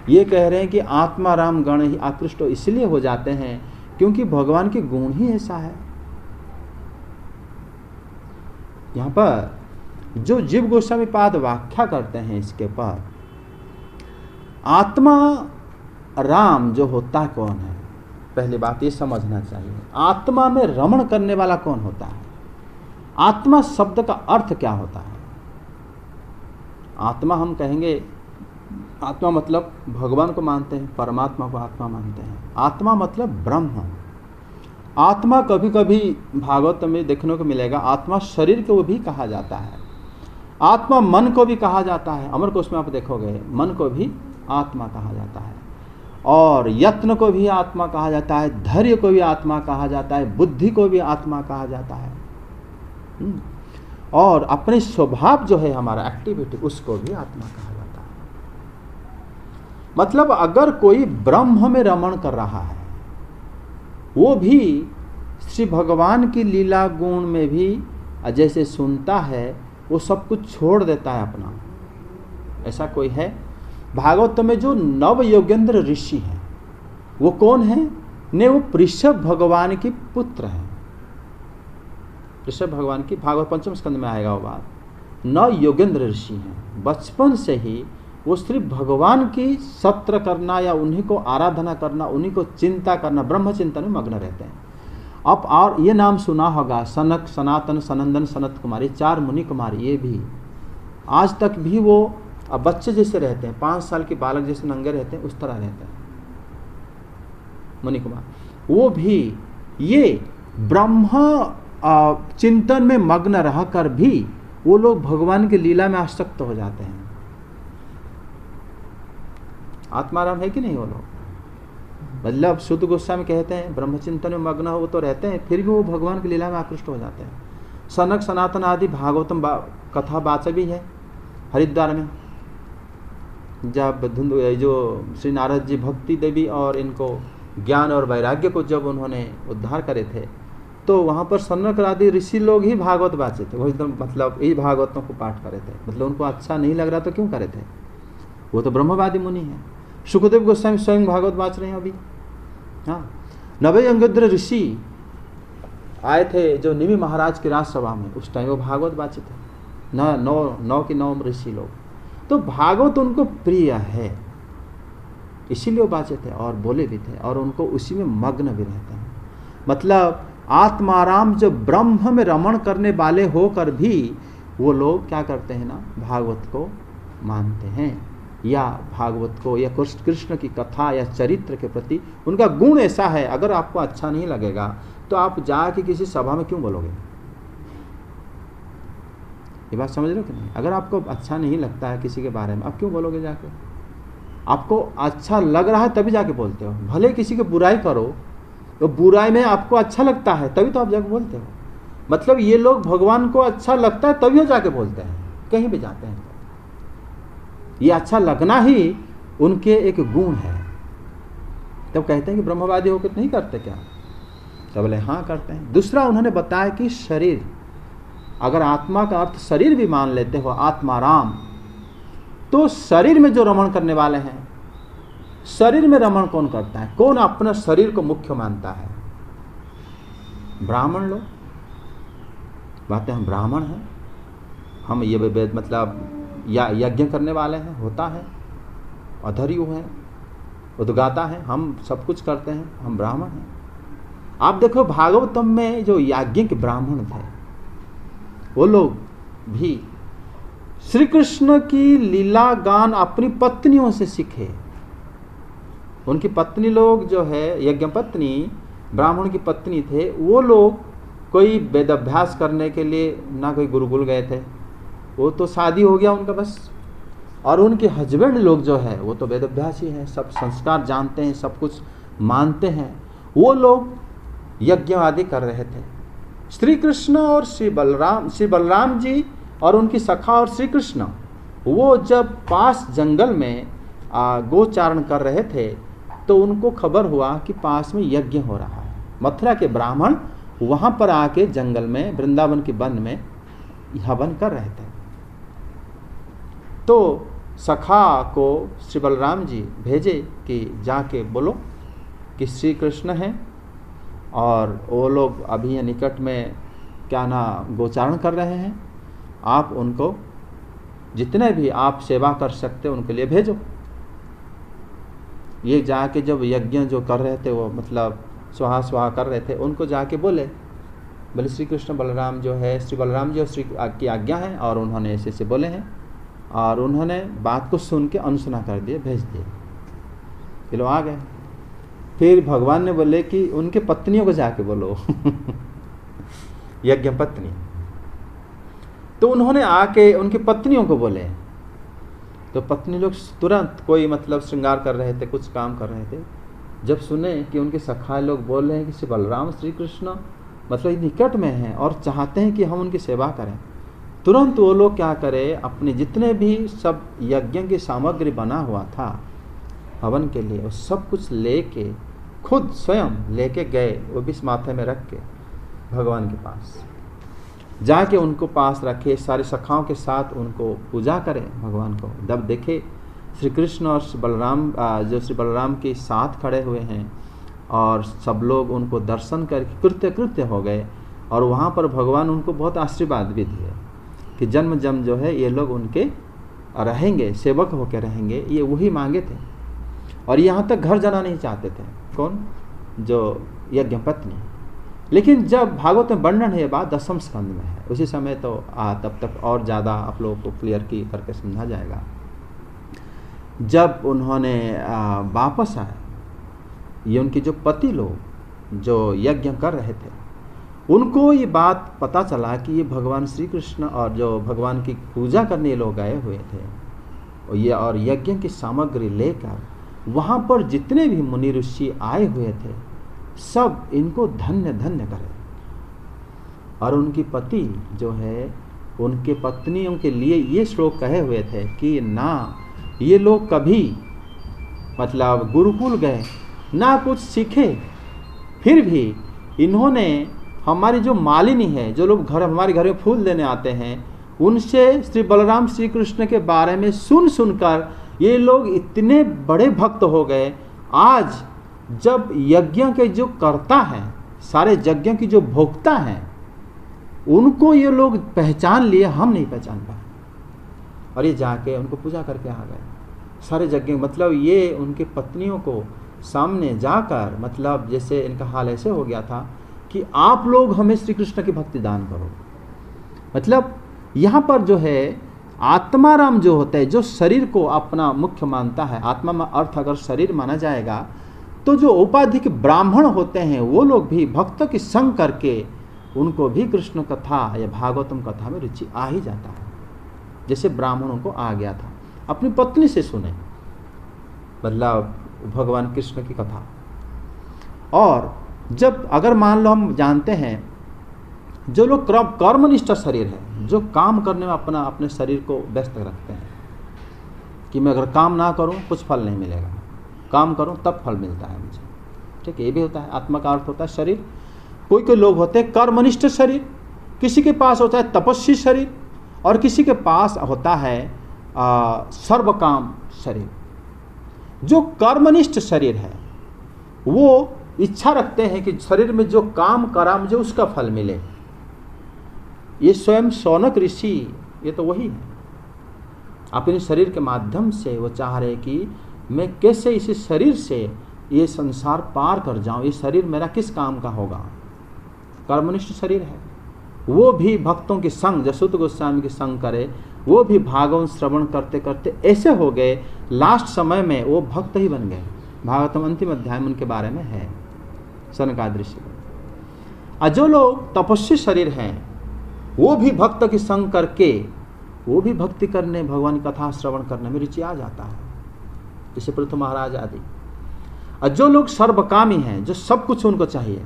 Speaker 1: ये कह रहे हैं कि आत्मा राम गण ही आकृष्ट इसलिए हो जाते हैं क्योंकि भगवान के गुण ही ऐसा है। यहाँ पर जो जीव गोस्वामी पाद व्याख्या करते हैं इसके पर, आत्मा राम जो होता है कौन है, पहली बात ये समझना चाहिए। आत्मा में रमण करने वाला कौन होता है? आत्मा शब्द का अर्थ क्या होता है? आत्मा हम कहेंगे, आत्मा मतलब भगवान को मानते हैं, परमात्मा को आत्मा मानते हैं। आत्मा मतलब ब्रह्म। आत्मा कभी कभी भागवत में देखने को मिलेगा, आत्मा शरीर को भी कहा जाता है, आत्मा मन को भी कहा जाता है। अमर कोश में आप देखोगे मन को भी आत्मा कहा जाता है, और यत्न को भी आत्मा कहा जाता है, धैर्य को भी आत्मा कहा जाता है, बुद्धि को भी आत्मा कहा जाता है, और अपने स्वभाव जो है हमारा एक्टिविटी, उसको भी आत्मा कहा जाता है। मतलब अगर कोई ब्रह्म में रमण कर रहा है, वो भी श्री भगवान की लीला गुण में भी जैसे सुनता है, वो सब कुछ छोड़ देता है अपना। ऐसा कोई है? भागवत में जो नव योगेंद्र ऋषि हैं, वो कौन है ने? वो ऋषभ भगवान के पुत्र हैं। ऋषभ भगवान की भागवत पंचम स्कंद में आएगा वो बात। नव योगेंद्र ऋषि हैं, बचपन से ही वो सिर्फ भगवान की सत्र करना या उन्हीं को आराधना करना, उन्हीं को चिंता करना, ब्रह्म चिंतन में मग्न रहते हैं। अब और ये नाम सुना होगा, सनक, सनातन, सनंदन, सनत कुमारी, 4 मुनि कुमारी, ये भी आज तक भी वो अब बच्चे जैसे रहते हैं, 5 साल के बालक जैसे नंगे रहते हैं, उस तरह रहते हैं मुनि कुमार। वो भी ये ब्रह्म चिंतन में मग्न रहकर भी वो लोग भगवान की लीला में आसक्त हो जाते हैं। आत्माराम है कि नहीं वो लोग? मतलब शुद्ध गोस्वामी कहते हैं ब्रह्म चिंतन में मग्न हो तो रहते हैं, फिर भी वो भगवान की लीला में आकृष्ट हो जाते हैं। सनक, सनातन आदि भागवतम कथा वाचक भी है। हरिद्वार में जब जो श्री नारद जी भक्ति देवी और इनको ज्ञान और वैराग्य को जब उन्होंने उद्धार करे थे, तो वहाँ पर सनक आदि ऋषि लोग ही भागवत वाचे थे। वो एकदम मतलब यही भागवतों को पाठ करे थे। मतलब उनको अच्छा नहीं लग रहा तो क्यों करे थे? वो तो ब्रह्मवादी मुनि है। सुखदेव गोस्वामी स्वयं भागवत वाच रहे हैं अभी। हाँ, नवे अंगद्र ऋषि आए थे जो निमि महाराज की राजसभा में, उस टाइम वो भागवत वाचे थे। 9 ऋषि लोग। तो भागवत उनको प्रिय है, इसीलिए वो वाचे थे और बोले भी थे, और उनको उसी में मग्न भी रहते हैं। मतलब आत्माराम जो ब्रह्म में रमण करने वाले होकर भी वो लोग क्या करते हैं ना, भागवत को मानते हैं, या भागवत को या कृष्ण की कथा या चरित्र के प्रति उनका गुण ऐसा है। अगर आपको अच्छा नहीं लगेगा तो आप जाके किसी सभा में क्यों बोलोगे? ये बात समझ रहे हो कि नहीं? अगर आपको अच्छा नहीं लगता है किसी के बारे में, आप क्यों बोलोगे जाके? आपको अच्छा लग रहा है तभी जाके बोलते हो। भले किसी की बुराई करो, तो बुराई में आपको अच्छा लगता है तभी तो आप जाके बोलते हो। मतलब ये लोग भगवान को अच्छा लगता है तभी वो जाके बोलते हैं, कहीं भी जाते हैं। ये अच्छा लगना ही उनके एक गुण है। तब कहते हैं कि ब्रह्मवादी होकर नहीं करते क्या? तो बोले हाँ करते हैं। दूसरा उन्होंने बताया कि शरीर, अगर आत्मा का अर्थ शरीर भी मान लेते हो, आत्माराम, तो शरीर में जो रमण करने वाले हैं, शरीर में रमण कौन करता है? कौन अपना शरीर को मुख्य मानता है? ब्राह्मण लोग। बातें हम ब्राह्मण हैं, हम ये वेद मतलब या यज्ञ करने वाले हैं, होता है, अधर्यु हैं, उद्गाता है, हम सब कुछ करते हैं, हम ब्राह्मण हैं। आप देखो भागवतम में जो याज्ञिक ब्राह्मण थे वो लोग भी श्री कृष्ण की लीला गान अपनी पत्नियों से सीखे। उनकी पत्नी लोग जो है यज्ञ पत्नी ब्राह्मण की पत्नी थे, वो लोग कोई वेद अभ्यास करने के लिए ना कोई गुरुकुल गए थे, वो तो शादी हो गया उनका बस। और उनके हस्बैंड लोग जो है वो तो वेद अभ्यासी हैं, सब संस्कार जानते हैं, सब कुछ मानते हैं। वो लोग यज्ञ आदि कर रहे थे। श्री कृष्ण और श्री बलराम जी और उनकी सखा और श्री कृष्ण वो जब पास जंगल में गोचारण कर रहे थे तो उनको खबर हुआ कि पास में यज्ञ हो रहा है। मथुरा के ब्राह्मण वहाँ पर आके जंगल में वृंदावन के वन में हवन कर रहे थे। तो सखा को श्री बलराम जी भेजे कि जाके बोलो कि श्री कृष्ण हैं और वो लोग अभी निकट में क्या ना गोचारण कर रहे हैं, आप उनको जितने भी आप सेवा कर सकते उनके लिए भेजो। ये जाके जब यज्ञ जो कर रहे थे वो मतलब स्वाहा स्वाहा कर रहे थे, उनको जाके बोले श्री कृष्ण बलराम जो है, श्री बलराम जी और श्री की आज्ञा है और उन्होंने ऐसे ऐसे बोले हैं। और उन्होंने बात को सुन के अनसुना कर दिए, भेज दिए। ये लोग आ गए। फिर भगवान ने बोले कि उनके पत्नियों को जाके बोलो यज्ञ पत्नी। तो उन्होंने आके उनकी पत्नियों को बोले। तो पत्नी लोग तुरंत कोई मतलब श्रृंगार कर रहे थे, कुछ काम कर रहे थे, जब सुने कि उनके सखा लोग बोल रहे हैं कि श्री बलराम श्री कृष्ण मतलब निकट में हैं और चाहते हैं कि हम उनकी सेवा करें, तुरंत वो लोग क्या करें, अपने जितने भी सब यज्ञ की सामग्री बना हुआ था हवन के लिए वो सब कुछ लेके खुद स्वयं लेके गए, वो भी माथे में रख के भगवान के पास जाके उनको पास रखे, सारे सखाओं के साथ उनको पूजा करें भगवान को। जब देखे श्री कृष्ण और श्री बलराम जो श्री बलराम के साथ खड़े हुए हैं और सब लोग उनको दर्शन करके कृत्य हो गए। और वहाँ पर भगवान उनको बहुत आशीर्वाद भी दिए कि जन्म जन्म जो है ये लोग उनके रहेंगे, सेवक होकर रहेंगे, ये वही मांगे थे। और यहाँ तक घर जाना नहीं चाहते थे, कौन, जो यज्ञ पत्नी। लेकिन जब भागवत में वर्णन है ये बात 10वें स्कंद में है, उसी समय तो तब तक और ज़्यादा आप लोगों को क्लियर की करके समझा जाएगा। जब उन्होंने वापस आए, ये उनके जो पति लोग जो यज्ञ कर रहे थे उनको ये बात पता चला कि ये भगवान श्री कृष्ण और जो भगवान की पूजा करने लोग आए हुए थे और यज्ञ की सामग्री लेकर वहाँ पर जितने भी मुनि ऋषि आए हुए थे सब इनको धन्य धन्य करें। और उनकी पति जो है उनके पत्नियों के लिए ये श्लोक कहे हुए थे कि ना ये लोग कभी मतलब गुरुकुल गए ना कुछ सीखे, फिर भी इन्होंने हमारी जो मालिनी है, जो लोग हमारे घर में फूल देने आते हैं, उनसे श्री बलराम श्री कृष्ण के बारे में सुन सुनकर ये लोग इतने बड़े भक्त हो गए। आज जब यज्ञ के जो कर्ता हैं, सारे यज्ञ की जो भोक्ता हैं, उनको ये लोग पहचान लिए, हम नहीं पहचान पाए। और ये जाके उनको पूजा करके आ गए सारे यज्ञ। मतलब ये उनके पत्नियों को सामने जाकर मतलब जैसे इनका हाल ऐसे हो गया था कि आप लोग हमें श्री कृष्ण की भक्ति दान करो। मतलब यहाँ पर जो है आत्माराम जो होता है, जो शरीर को अपना मुख्य मानता है, आत्मा में अर्थ अगर शरीर माना जाएगा तो जो उपाधिक ब्राह्मण होते हैं वो लोग भी भक्तों की संग करके उनको भी कृष्ण कथा या भागवतम कथा में रुचि आ ही जाता है, जैसे ब्राह्मणों को आ गया था। अपनी पत्नी से सुने मतलब भगवान कृष्ण की कथा। और जब अगर मान लो हम जानते हैं जो लोग कर्मनिष्ठ शरीर है, जो काम करने में अपने शरीर को व्यस्त रखते हैं कि मैं अगर काम ना करूं कुछ फल नहीं मिलेगा, काम करूं तब फल मिलता है मुझे, ठीक है, ये भी होता है। आत्मा का अर्थ होता है शरीर। कोई लोग होते हैं कर्मनिष्ठ शरीर, किसी के पास होता है तपस्वी शरीर और किसी के पास होता है सर्वकाम शरीर। जो कर्मनिष्ठ शरीर है वो इच्छा रखते हैं कि शरीर में जो काम करा मुझे उसका फल मिले, ये स्वयं शौनक ऋषि ये तो वही है। अपने शरीर के माध्यम से वो चाह रहे कि मैं कैसे इसी शरीर से ये संसार पार कर जाऊं, ये शरीर मेरा किस काम का होगा। कर्मनिष्ठ शरीर है, वो भी भक्तों के संग, जो सूत गोस्वामी के संग करे, वो भी भागवत श्रवण करते करते ऐसे हो गए, लास्ट समय में वो भक्त ही बन गए। भागवतम अंतिम अध्याय में उनके बारे में है सनकादिक ऋषि। और जो लोग तपस्वी शरीर हैं वो भी भक्त के संग करके वो भी भक्ति करने, भगवान की कथा श्रवण करने में रुचि आ जाता है, जैसे पृथु महाराज आदि। और जो लोग सर्वकामी हैं, जो सब कुछ उनको चाहिए,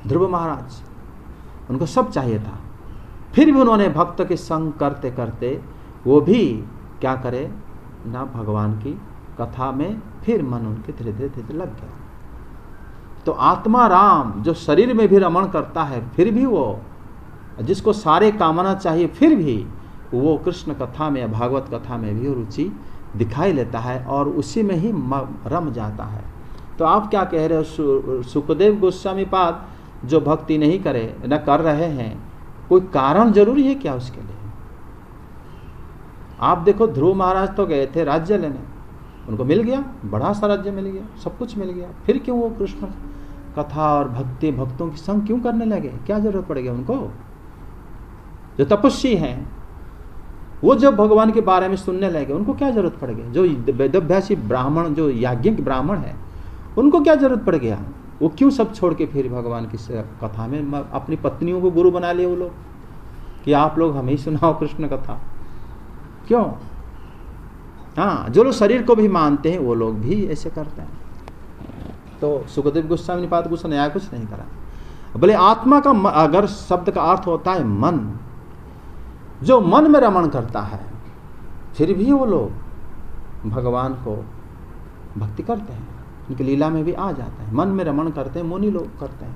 Speaker 1: ध्रुव महाराज, उनको सब चाहिए था, फिर भी उन्होंने भक्त के संग करते करते वो भी क्या करे ना, भगवान की कथा में फिर मन उनके धीरे धीरे लग गया। तो आत्मा राम जो शरीर में भी रमण करता है, फिर भी वो जिसको सारे कामना चाहिए, फिर भी वो कृष्ण कथा में या भागवत कथा में भी रुचि दिखाई लेता है और उसी में ही रम जाता है। तो आप क्या कह रहे हो, सुखदेव गोस्वामी पाद जो भक्ति नहीं करे न कर रहे हैं, कोई कारण जरूरी है क्या उसके लिए? आप देखो ध्रुव महाराज तो गए थे राज्य लेने, उनको मिल गया, बड़ा सा राज्य मिल गया, सब कुछ मिल गया, फिर क्यों वो कृष्ण कथा और भक्ति भक्तों की संग क्यों करने लगे? क्या जरूरत पड़ गया उनको? जो तपस्वी हैं वो जब भगवान के बारे में सुनने लगे, उनको क्या जरूरत पड़ गई? जो वेदाभ्यासी ब्राह्मण, जो याज्ञिक ब्राह्मण है, उनको क्या जरूरत पड़ गया? वो क्यों सब छोड़ के फिर भगवान की कथा में अपनी पत्नियों को गुरु बना लिए वो लोग कि आप लोग हमें ही सुनाओ कृष्ण कथा? क्यों? हाँ, जो लोग शरीर को भी मानते हैं वो लोग भी ऐसे करते हैं। तो सुखदेव गोस्वामी ने बात कुछ नया कुछ नहीं करा। बोले आत्मा का अगर शब्द का अर्थ होता है मन, जो मन में रमण करता है, फिर भी वो लोग भगवान को भक्ति करते हैं, उनकी लीला में भी आ जाते हैं, मन में रमण करते हैं, मुनि लोग करते हैं।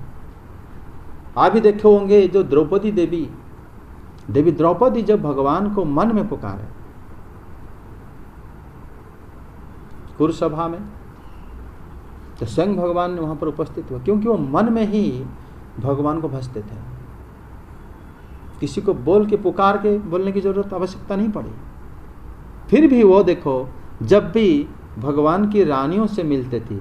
Speaker 1: आप भी देखे होंगे जो द्रौपदी देवी द्रौपदी जब भगवान को मन में पुकारे कुरुसभा में, तो स्वयं भगवान वहां पर उपस्थित हुआ, क्योंकि वो मन में ही भगवान को भजते थे। किसी को बोल के पुकार के बोलने की जरूरत आवश्यकता नहीं पड़ी। फिर भी वो देखो जब भी भगवान की रानियों से मिलते थी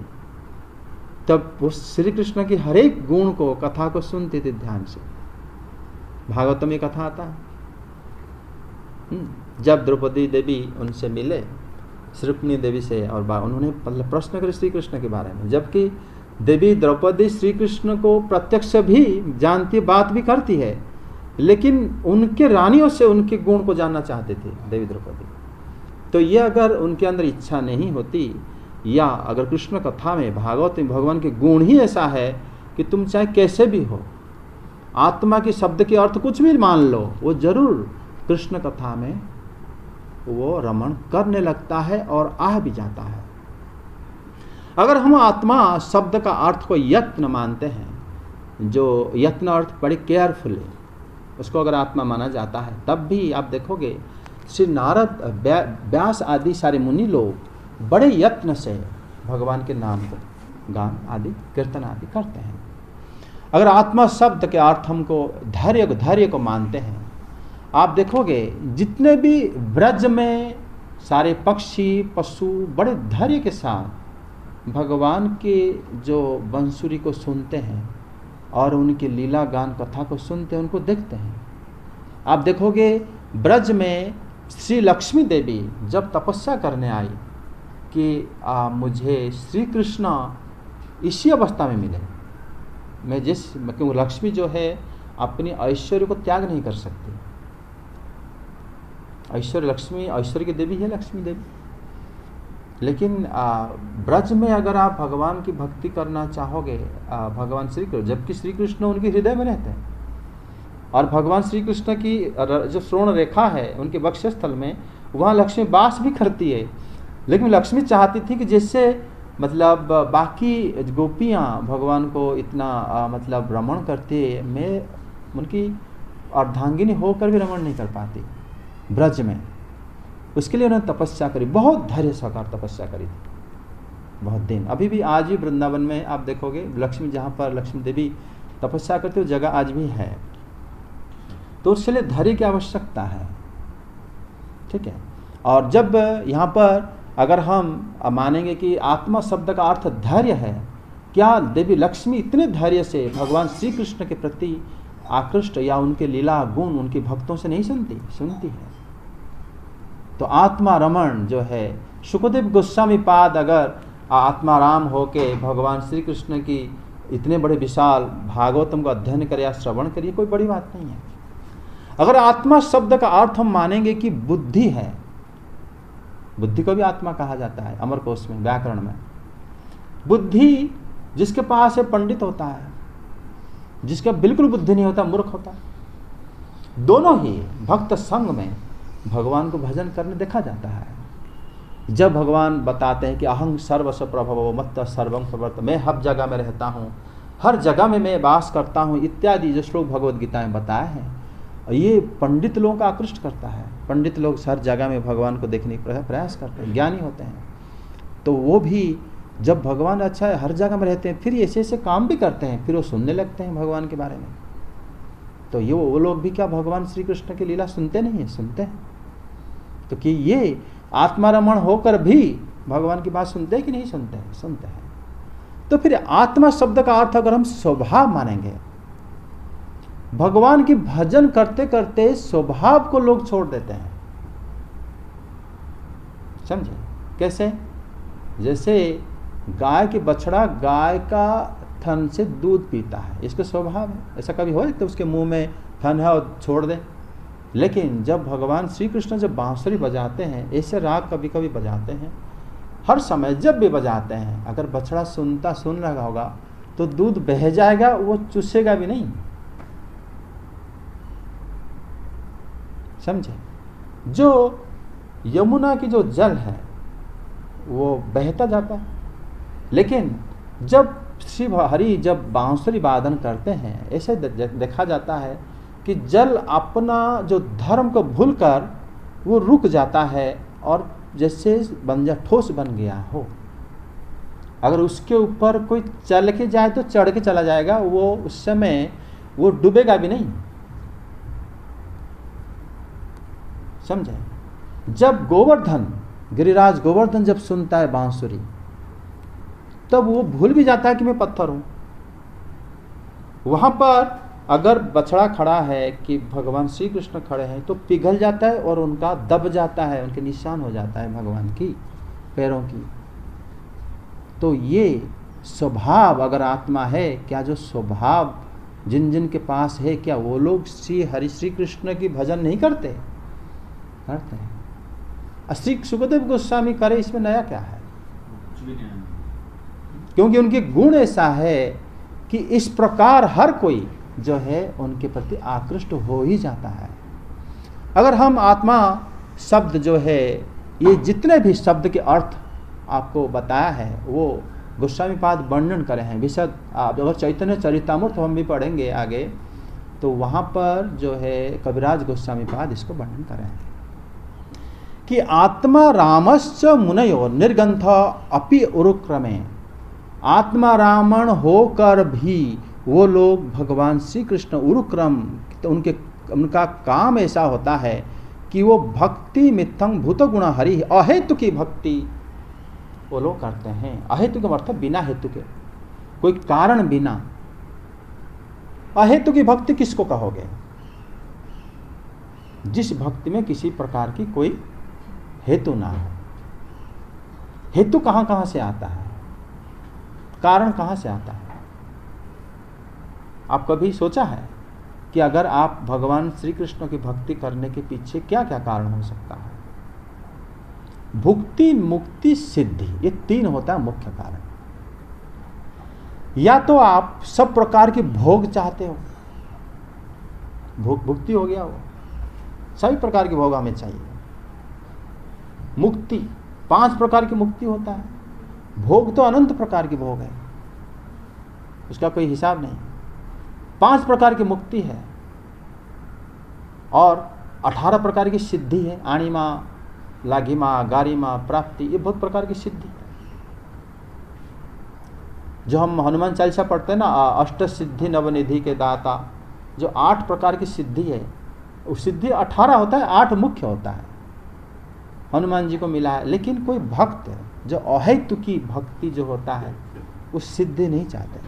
Speaker 1: तब वो श्री कृष्ण की हर एक गुण को, कथा को सुनते थे ध्यान से। भागवत में कथा आता है, जब द्रौपदी देवी उनसे मिले श्रुपनी देवी से और उन्होंने प्रश्न करे श्री कृष्ण के बारे में, जबकि देवी द्रौपदी श्री कृष्ण को प्रत्यक्ष भी जानती, बात भी करती है, लेकिन उनके रानियों से उनके गुण को जानना चाहते थे देवी द्रौपदी। तो ये अगर उनके अंदर इच्छा नहीं होती, या अगर कृष्ण कथा में भागवत में भगवान के गुण ही ऐसा है कि तुम चाहे कैसे भी हो, आत्मा के शब्द के अर्थ कुछ भी मान लो, वो जरूर कृष्ण कथा में वो रमण करने लगता है और आ भी जाता है। अगर हम आत्मा शब्द का अर्थ को यत्न मानते हैं, जो यत्न अर्थ बड़े केयरफुली उसको अगर आत्मा माना जाता है, तब भी आप देखोगे श्री नारद, व्यास आदि सारे मुनि लोग बड़े यत्न से भगवान के नाम को गान आदि कीर्तन आदि करते हैं। अगर आत्मा शब्द के अर्थ हमको धैर्य को मानते हैं, आप देखोगे जितने भी ब्रज में सारे पक्षी पशु बड़े धैर्य के साथ भगवान के जो बंसुरी को सुनते हैं और उनकी लीला गान कथा को सुनते हैं, उनको देखते हैं। आप देखोगे ब्रज में श्री लक्ष्मी देवी जब तपस्या करने आई कि मुझे श्री कृष्ण इसी अवस्था में मिले, मैं क्योंकि लक्ष्मी जो है अपनी ऐश्वर्य को त्याग नहीं कर सकती। ऐश्वर्य लक्ष्मी, ऐश्वर्य की देवी है लक्ष्मी देवी, लेकिन ब्रज में अगर आप भगवान की भक्ति करना चाहोगे, भगवान श्री कृष्ण, जबकि श्री कृष्ण उनके हृदय में रहते हैं और भगवान श्री कृष्ण की जो श्रोण रेखा है उनके वक्षस्थल में, वहाँ लक्ष्मी वास भी करती है, लेकिन लक्ष्मी चाहती थी कि जिससे मतलब बाकी गोपियाँ भगवान को इतना मतलब रमण करती है, मैं उनकी अर्धांगिनी होकर भी रमण नहीं कर पाती ब्रज में। उसके लिए उन्होंने तपस्या करी, बहुत धैर्य सहकार तपस्या करी थी, बहुत दिन। अभी भी आज भी वृंदावन में आप देखोगे लक्ष्मी, जहाँ पर लक्ष्मी देवी तपस्या करती है, वो जगह आज भी है। तो उसके लिए धैर्य की आवश्यकता है। ठीक है। और जब यहाँ पर अगर हम मानेंगे कि आत्मा शब्द का अर्थ धैर्य है, क्या देवी लक्ष्मी इतने धैर्य से भगवान श्री कृष्ण के प्रति आकृष्ट या उनके लीला गुण उनके भक्तों से नहीं सुनती है। तो आत्मा रमण जो है, शुकदेव गोस्वामी पाद अगर आत्माराम होके भगवान श्री कृष्ण की इतने बड़े विशाल भागवतम का अध्ययन करे या श्रवण करिए, कोई बड़ी बात नहीं है। अगर आत्मा शब्द का अर्थ हम मानेंगे कि बुद्धि है, बुद्धि को भी आत्मा कहा जाता है अमरकोश में, व्याकरण में। बुद्धि जिसके पास है पंडित होता है, जिसका बिल्कुल बुद्धि नहीं होता मूर्ख होता है। दोनों ही भक्त संग में भगवान को भजन करने देखा जाता है। जब भगवान बताते हैं कि अहं सर्वस्व प्रभवो मत्त सर्वं प्रवर्त, मैं हर जगह में रहता हूँ, हर जगह में मैं वास करता हूँ इत्यादि जो श्लोक भगवद गीता में बताए हैं, ये पंडित लोगों का आकृष्ट करता है। पंडित लोग हर जगह में भगवान को देखने का प्रयास करते हैं, ज्ञानी होते हैं। तो वो भी जब भगवान अच्छा है हर जगह में रहते हैं, फिर ऐसे ऐसे काम भी करते हैं, फिर वो सुनने लगते हैं भगवान के बारे में। तो ये वो लोग भी क्या भगवान श्री कृष्ण की लीला सुनते नहीं है? सुनते हैं। तो कि ये आत्मारमण होकर भी भगवान की बात सुनते हैं कि नहीं सुनते हैं? सुनते हैं। तो फिर आत्मा शब्द का अर्थ अगर हम स्वभाव मानेंगे, भगवान की भजन करते करते स्वभाव को लोग छोड़ देते हैं। समझे कैसे? जैसे गाय के बछड़ा गाय का थन से दूध पीता है, इसका स्वभाव है। ऐसा कभी हो तो उसके मुंह में थन है और छोड़ दे। लेकिन जब भगवान श्री कृष्ण जब बांसुरी बजाते हैं, ऐसे राग कभी कभी बजाते हैं, हर समय जब भी बजाते हैं, अगर बछड़ा सुन रहा होगा तो दूध बह जाएगा, वो चूसेगा भी नहीं। समझे? जो यमुना की जो जल है वो बहता जाता है, लेकिन जब श्री हरि जब बांसुरी वादन करते हैं, ऐसे देखा जाता है कि जल अपना जो धर्म को भूलकर वो रुक जाता है और जैसे ठोस बन गया हो। अगर उसके ऊपर कोई चल के जाए तो चढ़ के चला जाएगा, वो उस समय वो डूबेगा भी नहीं। समझे? जब गोवर्धन गिरिराज गोवर्धन जब सुनता है बांसुरी, तब वो भूल भी जाता है कि मैं पत्थर हूं। वहां पर अगर बछड़ा खड़ा है कि भगवान श्री कृष्ण खड़े हैं तो पिघल जाता है और उनका दब जाता है, उनके निशान हो जाता है भगवान की पैरों की। तो ये स्वभाव अगर आत्मा है, क्या जो स्वभाव जिन जिन के पास है, क्या वो लोग श्री हरि श्री कृष्ण की भजन नहीं करते? करते हैं। श्री सुखदेव गोस्वामी करे, इसमें नया क्या है? क्योंकि उनके गुण ऐसा है कि इस प्रकार हर कोई जो है उनके प्रति आकृष्ट हो ही जाता है। अगर हम आत्मा शब्द जो है, ये जितने भी शब्द के अर्थ आपको बताया है वो गोस्वामी पाद वर्णन करे हैं विशद। आप अगर चैतन्य चरितामृत हम भी पढ़ेंगे आगे, तो वहाँ पर जो है कविराज गोस्वामी पाद इसको वर्णन करे हैं कि आत्मा रामश्च मुनयो निर्गंथ अपि उरुक्रमे। आत्मा रावण होकर भी वो लोग भगवान श्री कृष्ण उरुक्रम, तो उनका काम ऐसा होता है कि वो भक्ति मिथंग भूत गुण हरि, अहेतु की भक्ति वो लोग करते हैं। अहेतु का मतलब बिना हेतु के, कोई कारण बिना। अहेतु की भक्ति किसको कहोगे? जिस भक्ति में किसी प्रकार की कोई हेतु ना हो। हेतु कहां कहां से आता है? कारण कहां से आता है? आप कभी सोचा है कि अगर आप भगवान श्री कृष्ण की भक्ति करने के पीछे क्या क्या कारण हो सकता है? भुक्ति मुक्ति सिद्धि, ये तीन होता है मुख्य कारण। या तो आप सब प्रकार के भोग चाहते हो, भुक्ति हो गया, वो सभी प्रकार के भोग हमें चाहिए। मुक्ति 5 प्रकार की मुक्ति होता है, भोग तो अनंत प्रकार के भोग है, उसका कोई हिसाब नहीं। 5 प्रकार की मुक्ति है और 18 प्रकार की सिद्धि है। आणिमा, लाघिमा, गारिमा, प्राप्ति, ये बहुत प्रकार की सिद्धि है। जो हम हनुमान चालीसा पढ़ते हैं ना, अष्ट सिद्धि नवनिधि के दाता, जो 8 प्रकार की सिद्धि है, सिद्धि 18 होता है, 8 मुख्य होता है, हनुमान जी को मिला है। लेकिन कोई भक्त जो अहेतु की भक्ति जो होता है वो सिद्धि नहीं चाहते,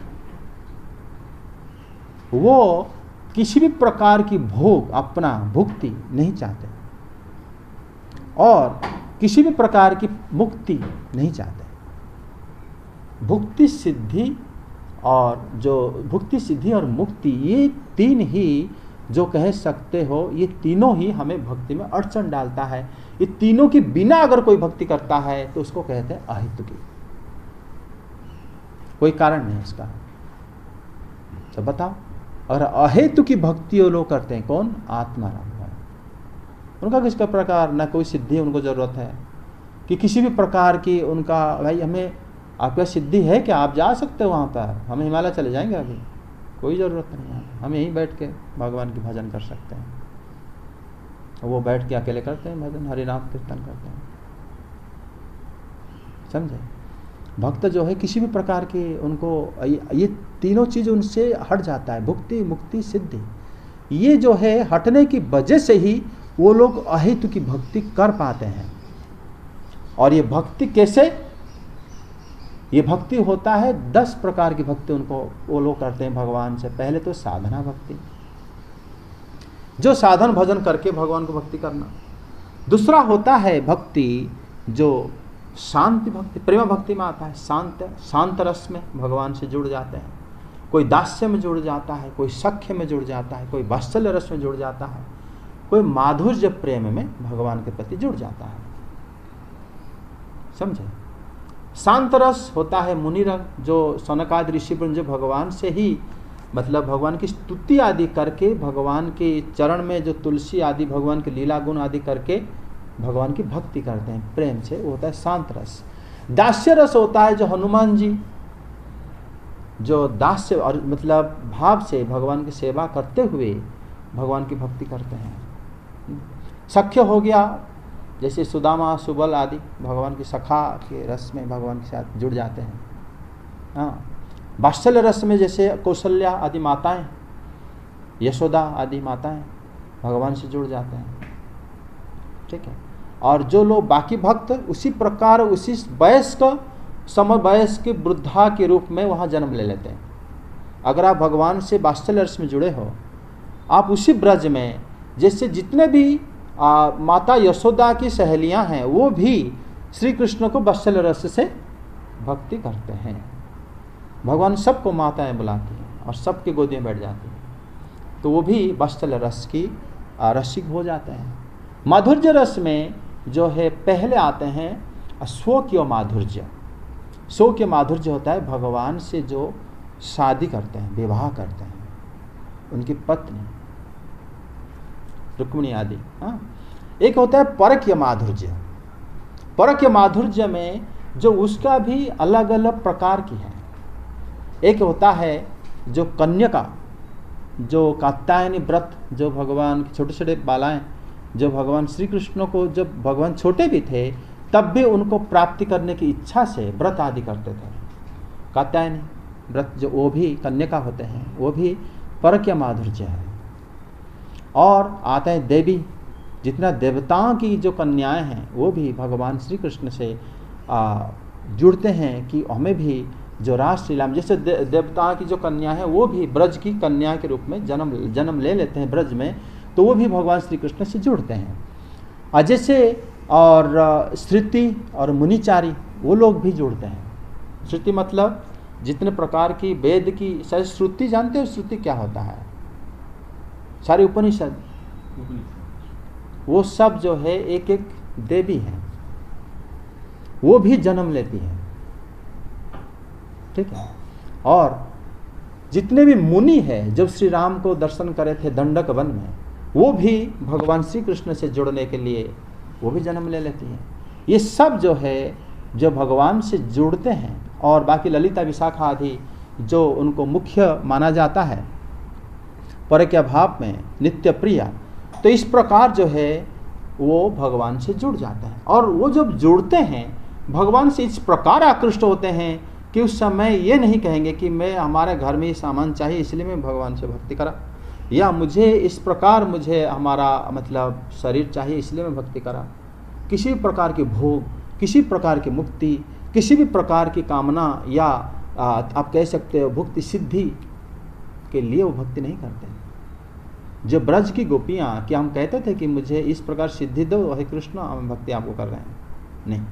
Speaker 1: वो किसी भी प्रकार की भोग अपना भुक्ति नहीं चाहते और किसी भी प्रकार की मुक्ति नहीं चाहते। भुक्ति सिद्धि और जो भुक्ति सिद्धि और मुक्ति, ये तीन ही जो कह सकते हो, ये तीनों ही हमें भक्ति में अड़चन डालता है। ये तीनों के बिना अगर कोई भक्ति करता है तो उसको कहते हैं अहेतु की, कोई कारण नहीं इसका। तो बताओ, अगर अहेतु की भक्ति वो लोग करते हैं, कौन? आत्माराम, उनका किसका प्रकार ना कोई सिद्धि उनको जरूरत है कि किसी भी प्रकार की उनका, भाई हमें आपका सिद्धि है कि आप जा सकते हो वहाँ पर, हम हिमालय चले जाएंगे, अभी कोई ज़रूरत नहीं है, हम यहीं बैठ के भगवान की भजन कर सकते हैं। वो बैठ के अकेले करते हैं भजन, हरि नाम कीर्तन करते हैं। समझे? भक्त जो है किसी भी प्रकार की उनको ये तीनों चीज़ उनसे हट जाता है, भुक्ति मुक्ति सिद्धि, ये जो है हटने की वजह से ही वो लोग अहेतु की भक्ति कर पाते हैं। और ये भक्ति कैसे? ये भक्ति होता है 10 प्रकार की भक्ति उनको वो लोग करते हैं भगवान से। पहले तो साधना भक्ति, जो साधन भजन करके भगवान को भक्ति करना। दूसरा होता है भक्ति जो शांति भक्ति, प्रेम भक्ति में आता है, शांत रस में भगवान से जुड़ जाते हैं। कोई दास्य में जुड़ जाता है, कोई सख्य में जुड़ जाता है, कोई वात्सल्य रस में जुड़ जाता है, कोई माधुर्य प्रेम में भगवान के प्रति जुड़ जाता है। समझे? शांत रस होता है मुनि रंग, जो सनकादि ऋषिवृंद जो भगवान से ही मतलब भगवान की स्तुति आदि करके, भगवान के चरण में जो तुलसी आदि भगवान के लीला गुण आदि करके भगवान की भक्ति करते हैं प्रेम से, वो होता है शांत रस। दास्य रस होता है जो हनुमान जी जो दास्य और मतलब भाव से भगवान की सेवा करते हुए भगवान की भक्ति करते हैं। सख्य हो गया जैसे सुदामा सुबल आदि भगवान की सखा के रस में भगवान के साथ जुड़ जाते हैं। हाँ, वात्सल्य रस में जैसे कौशल्या आदि माताएं, यशोदा आदि माताएं भगवान से जुड़ जाते हैं। ठीक है। और जो लोग बाकी भक्त उसी प्रकार उसी वयस्क समवयस्क वृद्धा के रूप में वहाँ जन्म ले लेते हैं। अगर आप भगवान से वात्सल्य रस में जुड़े हो, आप उसी ब्रज में जैसे जितने भी माता यशोदा की सहेलियां हैं वो भी श्री कृष्ण को वात्सल्य रस से भक्ति करते हैं। भगवान सबको माताएं बुलाती हैं और सबके गोदी में बैठ जाती हैं, तो वो भी वात्सल्य रस की रसिक हो जाते हैं। माधुर्य रस में जो है पहले आते हैं स्वकीय माधुर्य। स्वकीय माधुर्य होता है भगवान से जो शादी करते हैं, विवाह करते हैं, उनकी पत्नी रुक्मिणी आदि। हाँ, एक होता है परकीय माधुर्य। परकीय माधुर्य में जो उसका भी अलग अलग प्रकार की है। एक होता है जो कन्यका, जो कात्यायनी व्रत, जो भगवान के छोटे छोटे बालाएं जो भगवान श्री कृष्ण को जब भगवान छोटे भी थे तब भी उनको प्राप्ति करने की इच्छा से व्रत आदि करते थे। कात्यायनी व्रत जो वो भी कन्यका होते हैं, वो भी परकीय माधुर्य है। और आते हैं देवी, जितना देवताओं की जो कन्याएं हैं वो भी भगवान श्री कृष्ण से जुड़ते हैं कि हमें भी जो रासलीला में जैसे देवताओं की जो कन्या है वो भी ब्रज की कन्या के रूप में जन्म ले लेते हैं ब्रज में, तो वो भी भगवान श्री कृष्ण से जुड़ते हैं। जैसे और श्रुति और मुनिचारी वो लोग भी जुड़ते हैं। श्रुति मतलब जितने प्रकार की वेद की, शायद श्रुति जानते हो श्रुति क्या होता है? सारे उपनिषद वो सब जो है एक एक देवी है, वो भी जन्म लेती है। ठीक है। और जितने भी मुनि है जब श्री राम को दर्शन करे थे दंडक वन में, वो भी भगवान श्री कृष्ण से जुड़ने के लिए वो भी जन्म ले लेती है। ये सब जो है जो भगवान से जुड़ते हैं। और बाकी ललिता विशाखा आदि जो उनको मुख्य माना जाता है परकीय भाव में नित्य प्रिया, तो इस प्रकार जो है वो भगवान से जुड़ जाते हैं। और वो जब जुड़ते हैं भगवान से इस प्रकार आकृष्ट होते हैं कि उस समय ये नहीं कहेंगे कि मैं हमारे घर में ये सामान चाहिए इसलिए मैं भगवान से भक्ति करा, या मुझे इस प्रकार मुझे हमारा मतलब शरीर चाहिए इसलिए मैं भक्ति करा। किसी प्रकार के भोग, किसी प्रकार की मुक्ति, किसी भी प्रकार की कामना या आप कह सकते हो भुक्ति सिद्धि के लिए वो भक्ति नहीं करते हैं। जो ब्रज की गोपियाँ, क्या हम कहते थे कि मुझे इस प्रकार सिद्धि दो हे कृष्ण, हम भक्ति आपको कर रहे हैं? नहीं।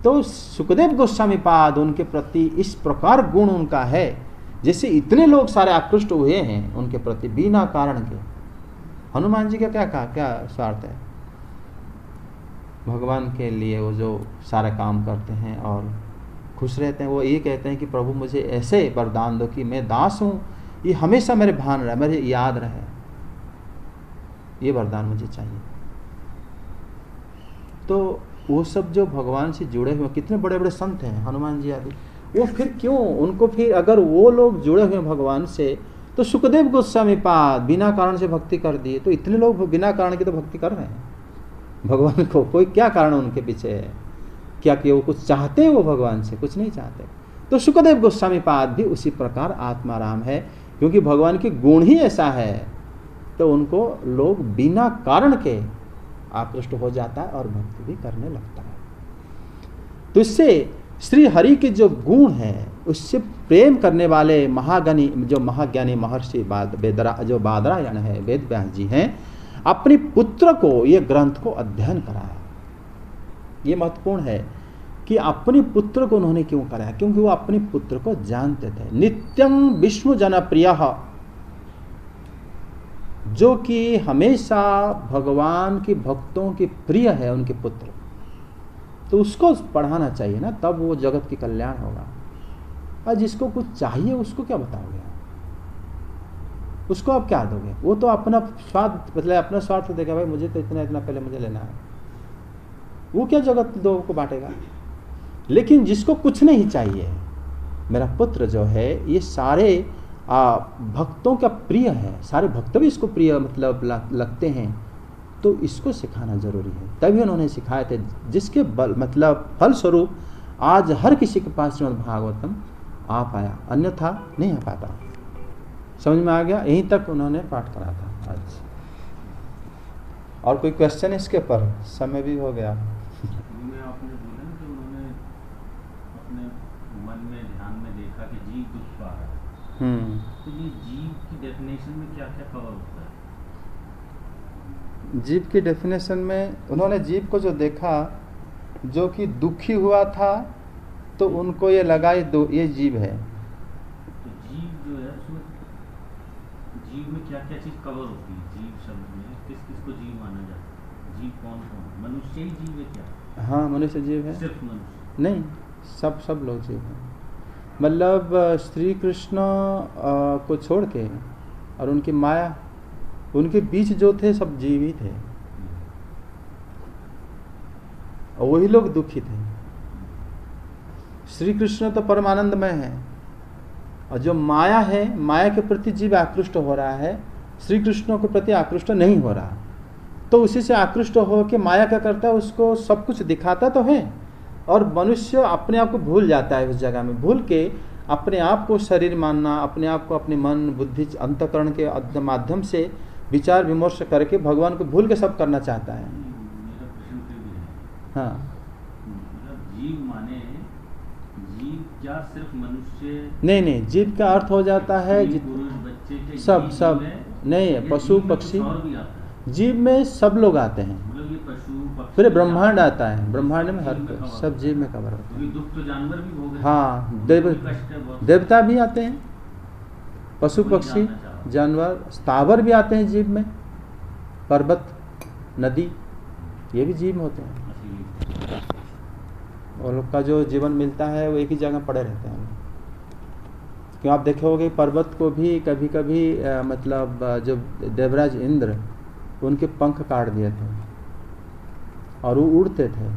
Speaker 1: तो सुखदेव गोस्वामी पाद उनके प्रति इस प्रकार गुण उनका है, जैसे इतने लोग सारे आकृष्ट हुए हैं उनके प्रति बिना कारण के। हनुमान जी का क्या स्वार्थ है? भगवान के लिए वो जो सारा काम करते हैं और खुश रहते हैं। वो ये कहते हैं कि प्रभु मुझे ऐसे वरदान दो कि मैं दास हूँ, ये हमेशा मेरे भान रहे, मेरे याद रहे, ये वरदान मुझे चाहिए। तो वो सब जो भगवान से जुड़े हुए कितने बड़े बड़े संत हैं, हनुमान जी आदि, वो फिर क्यों उनको फिर अगर वो लोग जुड़े हुए भगवान से, तो सुखदेव गोस्वामी पाद बिना कारण से भक्ति कर दिए। तो इतने लोग बिना कारण की तो भक्ति कर रहे हैं भगवान को। कोई क्या कारण उनके पीछे है? क्या कि वो कुछ चाहते हैं? वो भगवान से कुछ नहीं चाहते। तो सुखदेव गोस्वामी पाद भी उसी प्रकार आत्माराम है, क्योंकि भगवान के गुण ही ऐसा है, तो उनको लोग बिना कारण के आकृष्ट हो जाता है और भक्ति भी करने लगता है। तो इससे श्री हरि के जो गुण हैं उससे प्रेम करने वाले महाज्ञानी महर्षि जो बादरायण है, वेद व्यास जी हैं, अपने पुत्र को ये ग्रंथ को अध्ययन कराया। ये महत्वपूर्ण है कि अपने पुत्र को उन्होंने क्यों कराया? क्योंकि वो अपने पुत्र को जानते थे। नित्यं विष्णु जनप्रियः, जो कि हमेशा भगवान के भक्तों के प्रिय है उनके पुत्र, तो उसको पढ़ाना चाहिए ना, तब वो जगत की कल्याण होगा। और जिसको कुछ चाहिए उसको क्या बताओगे? उसको आप क्या दोगे? वो तो अपना स्वार्थ, मतलब अपना स्वार्थ देगा, भाई मुझे तो इतना पहले मुझे लेना है। वो क्या जगत दो को बांटेगा? लेकिन जिसको कुछ नहीं चाहिए, मेरा पुत्र जो है ये सारे भक्तों का प्रिय है, सारे भक्त भी इसको प्रिय मतलब लगते हैं, तो इसको सिखाना जरूरी है। तभी उन्होंने सिखाए थे, जिसके बल मतलब फल स्वरूप आज हर किसी के पास श्रीमद् भागवतम आ पाया, अन्यथा नहीं आ पाता। समझ में आ गया? यहीं तक उन्होंने पाठ करा था आज। और कोई क्वेश्चन इसके पर? समय भी हो गया।
Speaker 2: में आपने बोला ना कि उन्होंने अपने मन में ध्यान में देखा कि जीव दुख पा रहा है, तो ये जीव की डेफिनेशन में क्या क्या कवर होता है?
Speaker 1: जीव की डेफिनेशन में उन्होंने जीव को जो देखा, जो कि दुखी हुआ था, तो उनको ये लगा ये जीव है।
Speaker 2: तो जीव जो है उसमें जीव में क्या क्या चीज कवर होती है? जीव शब्द में किस किस को जीव माना जाता है? जीव कौन कौन? मनुष्य ही जीव है क्या?
Speaker 1: हाँ, मनुष्य जीव है।
Speaker 2: सिर्फ मनुष्य
Speaker 1: नहीं, सब लोग जीव हैं। मतलब श्री कृष्ण को छोड़ के और उनकी माया, उनके बीच जो थे सब जीव ही थे, और वही लोग दुखी थे। श्री कृष्ण तो परमानंदमय है, और जो माया है, माया के प्रति जीव आकृष्ट हो रहा है, श्री कृष्ण के प्रति आकृष्ट नहीं हो रहा। तो उसी से आकृष्ट हो के माया क्या करता है, उसको सब कुछ दिखाता तो है, और मनुष्य अपने आप को भूल जाता है। उस जगह में भूल के अपने आप को शरीर मानना, अपने आप को अपने मन बुद्धि अंतःकरण के माध्यम से विचार विमर्श करके भगवान को भूल के सब करना चाहता है।
Speaker 2: मेरा प्रश्न फिर भी है,
Speaker 1: हाँ,
Speaker 2: मतलब जीव माने जीव क्या सिर्फ मनुष्य?
Speaker 1: नहीं, जीव का अर्थ हो जाता है
Speaker 2: पुरुष बच्चे के
Speaker 1: सब नहीं है, पशु पक्षी,
Speaker 2: और भी आता है।
Speaker 1: जीव में सब लोग आते हैं,
Speaker 2: मतलब ये पशु पक्षी
Speaker 1: फिर ब्रह्मांड आता है, ब्रह्मांड में हर कोई सब जीव में कवर होता है।
Speaker 2: दुख तो जानवर भी भोग रहे हैं।
Speaker 1: हाँ,
Speaker 2: कष्ट है बहुत।
Speaker 1: देवता भी आते हैं, पशु पक्षी जानवर स्थावर भी आते हैं जीव में, पर्वत नदी ये भी जीव होते हैं। और लोग का जो जीवन मिलता है वो एक ही जगह पड़े रहते हैं। क्यों आप देखोगे पर्वत को भी कभी कभी मतलब जो देवराज इंद्र, उनके पंख काट दिए थे और वो उड़ते थे।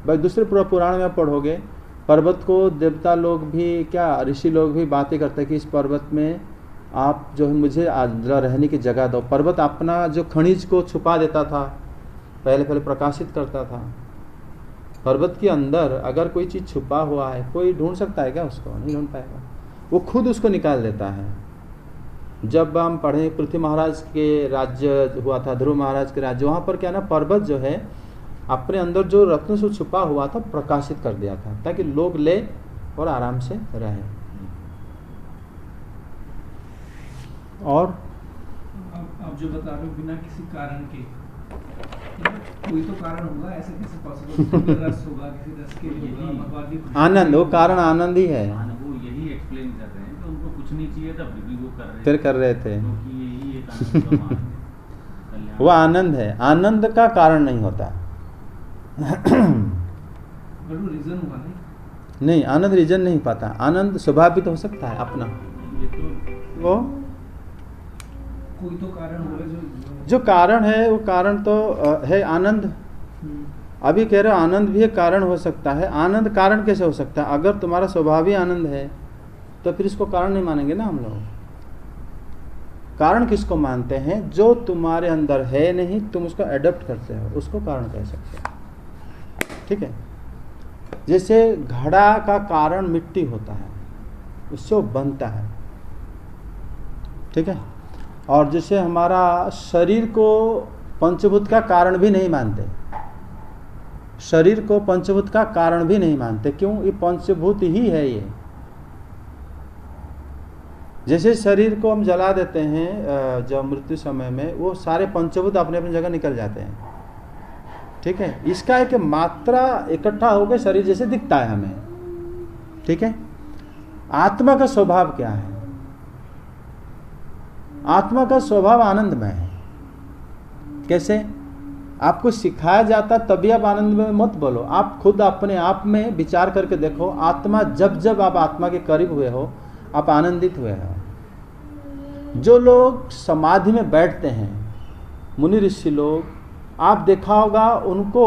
Speaker 1: भाई दूसरे पूरा पुराण में पढ़ोगे, पर्वत को देवता लोग भी क्या ऋषि लोग भी बातें करते हैं कि इस पर्वत में आप जो है मुझे रहने की जगह दो। पर्वत अपना जो खनिज को छुपा देता था, पहले प्रकाशित करता था। पर्वत के अंदर अगर कोई चीज़ छुपा हुआ है, कोई ढूंढ सकता है क्या उसको? नहीं ढूंढ पाएगा, वो खुद उसको निकाल देता है। जब हम पढ़े पृथ्वी महाराज के राज्य हुआ था, ध्रुव महाराज के राज्य, वहाँ पर क्या ना पर्वत जो है अपने अंदर जो रत्न से छुपा हुआ था प्रकाशित कर दिया था ताकि लोग ले और आराम से रहे। और
Speaker 5: आप जो बता रहे हो बिना किसी कारण के, कोई तो कारण होगा, ऐसे कैसे पॉसिबल? रस होगा, किसी रस के लिए होगा, भगवान की खुशी,
Speaker 1: आनंद, वो कारण आनंद ही है।
Speaker 2: वो यही एक्सप्लेन कर रहे हैं कि उनको कुछ नहीं चाहिए था फिर भी वो कर रहे
Speaker 1: फिर कर रहे थे,
Speaker 2: क्योंकि यही एक आनंद का मार्ग है। कल्याण।
Speaker 1: वो आनंद है, आनंद का कारण नहीं होता।
Speaker 5: बट वो रीजन हुआ
Speaker 1: नहीं, आनंद रीजन नहीं पाता, आनंद स्वाभाविक हो सकता है अपना।
Speaker 2: ये तो
Speaker 1: वो
Speaker 5: कोई तो कारण होगा
Speaker 1: जो कारण है वो कारण तो है आनंद। अभी कह रहे हो आनंद भी एक कारण हो सकता है। आनंद कारण कैसे हो सकता है? अगर तुम्हारा स्वभाव आनंद है तो फिर इसको कारण नहीं मानेंगे ना हम लोग। कारण किसको मानते हैं? जो तुम्हारे अंदर है नहीं, तुम उसको एडॉप्ट करते हो, उसको कारण कह सकते हो। ठीक है, जैसे घड़ा का कारण मिट्टी होता है, उससे वो बनता है। ठीक है, और जैसे हमारा शरीर को पंचभूत का कारण भी नहीं मानते, शरीर को पंचभूत का कारण भी नहीं मानते। क्यों? ये पंचभूत ही है। ये जैसे शरीर को हम जला देते हैं जब मृत्यु समय में, वो सारे पंचभूत अपने अपनी जगह निकल जाते हैं। ठीक है, इसका एक मात्रा इकट्ठा होकर शरीर जैसे दिखता है हमें। ठीक है, आत्मा का स्वभाव क्या है? आत्मा का स्वभाव आनंदमय है। कैसे? आपको सिखाया जाता तभी आप आनंद में मत बोलो, आप खुद अपने आप में विचार करके देखो। आत्मा जब जब आप आत्मा के करीब हुए हो, आप आनंदित हुए हो। जो लोग समाधि में बैठते हैं, मुनि ऋषि लोग, आप देखा होगा उनको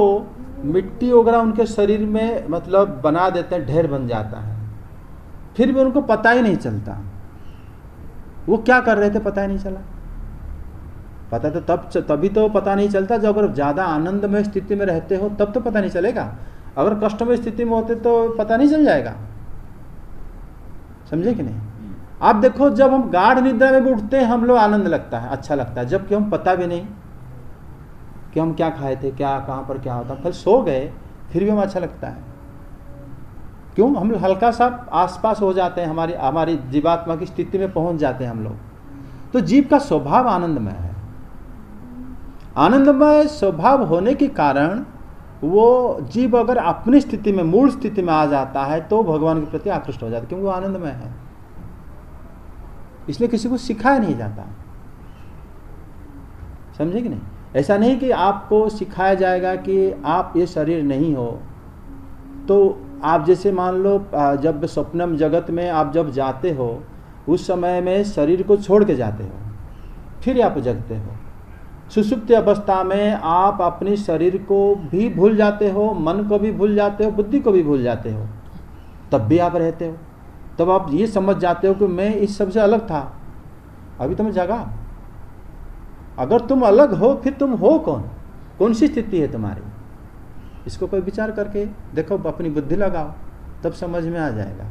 Speaker 1: मिट्टी वगैरह उनके शरीर में मतलब बना देते हैं, ढेर बन जाता है, फिर भी उनको पता ही नहीं चलता वो क्या कर रहे थे। पता ही नहीं चला। पता तो तभी तो पता नहीं चलता जब अगर ज़्यादा आनंदमय स्थिति में रहते हो, तब तो पता नहीं चलेगा। अगर कष्टमय स्थिति में होते तो पता नहीं चल जाएगा। समझे कि नहीं? आप देखो, जब हम गाढ़ निद्रा में भी उठते हैं, हम लोग आनंद लगता है, अच्छा लगता है, जबकि हम पता भी नहीं कि हम क्या खाए थे, क्या कहाँ पर क्या होता, कल सो गए, फिर भी हमें अच्छा लगता है। क्यों? हम हल्का सा आसपास हो जाते हैं, हमारी जीवात्मा की स्थिति में पहुंच जाते हैं हम लोग। तो जीव का स्वभाव आनंदमय है। आनंदमय स्वभाव होने के कारण वो जीव अगर अपनी स्थिति में, मूल स्थिति में आ जाता है तो भगवान के प्रति आकृष्ट हो जाता है, क्योंकि वो आनंदमय है। इसलिए किसी को सिखाया नहीं जाता। समझे कि नहीं? ऐसा नहीं कि आपको सिखाया जाएगा कि आप ये शरीर नहीं हो। तो आप जैसे मान लो जब स्वप्नम जगत में आप जब जाते हो, उस समय में शरीर को छोड़ के जाते हो, फिर आप जगते हो। सुषुप्ति अवस्था में आप अपने शरीर को भी भूल जाते हो, मन को भी भूल जाते हो, बुद्धि को भी भूल जाते हो, तब भी आप रहते हो। तब आप ये समझ जाते हो कि मैं इस सबसे अलग था, अभी तो मैं जगा। अगर तुम अलग हो, फिर तुम हो कौन? कौन सी स्थिति है तुम्हारी? इसको कोई विचार करके देखो, अपनी बुद्धि लगाओ, तब समझ में आ जाएगा।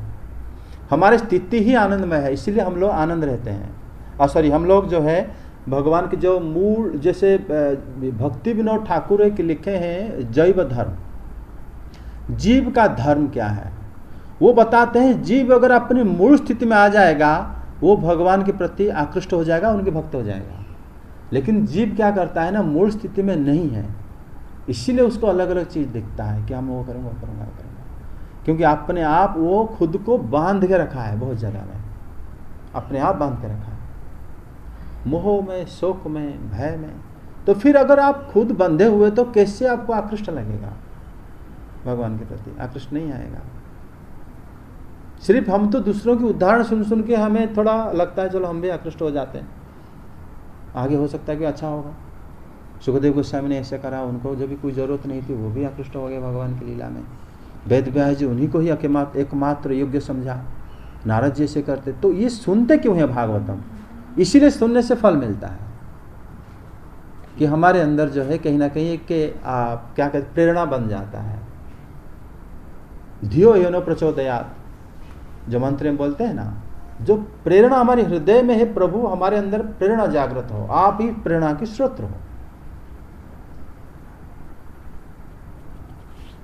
Speaker 1: हमारी स्थिति ही आनंदमय है, इसीलिए हम लोग आनंद रहते हैं। सॉरी, हम लोग जो है भगवान के जो मूल, जैसे भक्ति विनोद ठाकुर के लिखे हैं जैव धर्म, जीव का धर्म क्या है, वो बताते हैं। जीव अगर अपनी मूल स्थिति में आ जाएगा, वो भगवान के प्रति आकृष्ट हो जाएगा, उनके भक्त हो जाएगा। लेकिन जीव क्या करता है ना, मूल स्थिति में नहीं है, इसीलिए उसको अलग अलग चीज़ दिखता है कि हम वो करूँगा, वो करूँगा, वो करूँगा, क्योंकि अपने आप वो खुद को बांध के रखा है। बहुत जगह में अपने आप बांध के रखा है, मोह में, शोक में, भय में। तो फिर अगर आप खुद बंधे हुए तो कैसे आपको आकृष्ट लगेगा? भगवान के प्रति आकृष्ट नहीं आएगा। सिर्फ हम तो दूसरों की उदाहरण सुन सुन के हमें थोड़ा लगता है चलो हम भी आकृष्ट हो जाते हैं, आगे हो सकता है कि अच्छा होगा। सुखदेव गोस्वामी ने ऐसे करा, उनको जब भी कोई जरूरत नहीं थी वो भी आकृष्ट हो गए भगवान की लीला में। वेद व्यास जी उन्हीं को ही एकमात्र योग्य समझा, नारद जी ऐसे करते। तो ये सुनते क्यों है भागवतम? इसीलिए सुनने से फल मिलता है कि हमारे अंदर जो है कहीं ना कहीं के क्या कहते, प्रेरणा बन जाता है। धियो योनो प्रचोदयात्, जो मंत्र में बोलते हैं ना, जो प्रेरणा हमारे हृदय में है, प्रभु हमारे अंदर प्रेरणा जागृत हो, आप ही प्रेरणा के स्रोत हो।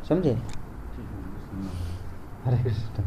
Speaker 1: समझे? हरे कृष्ण।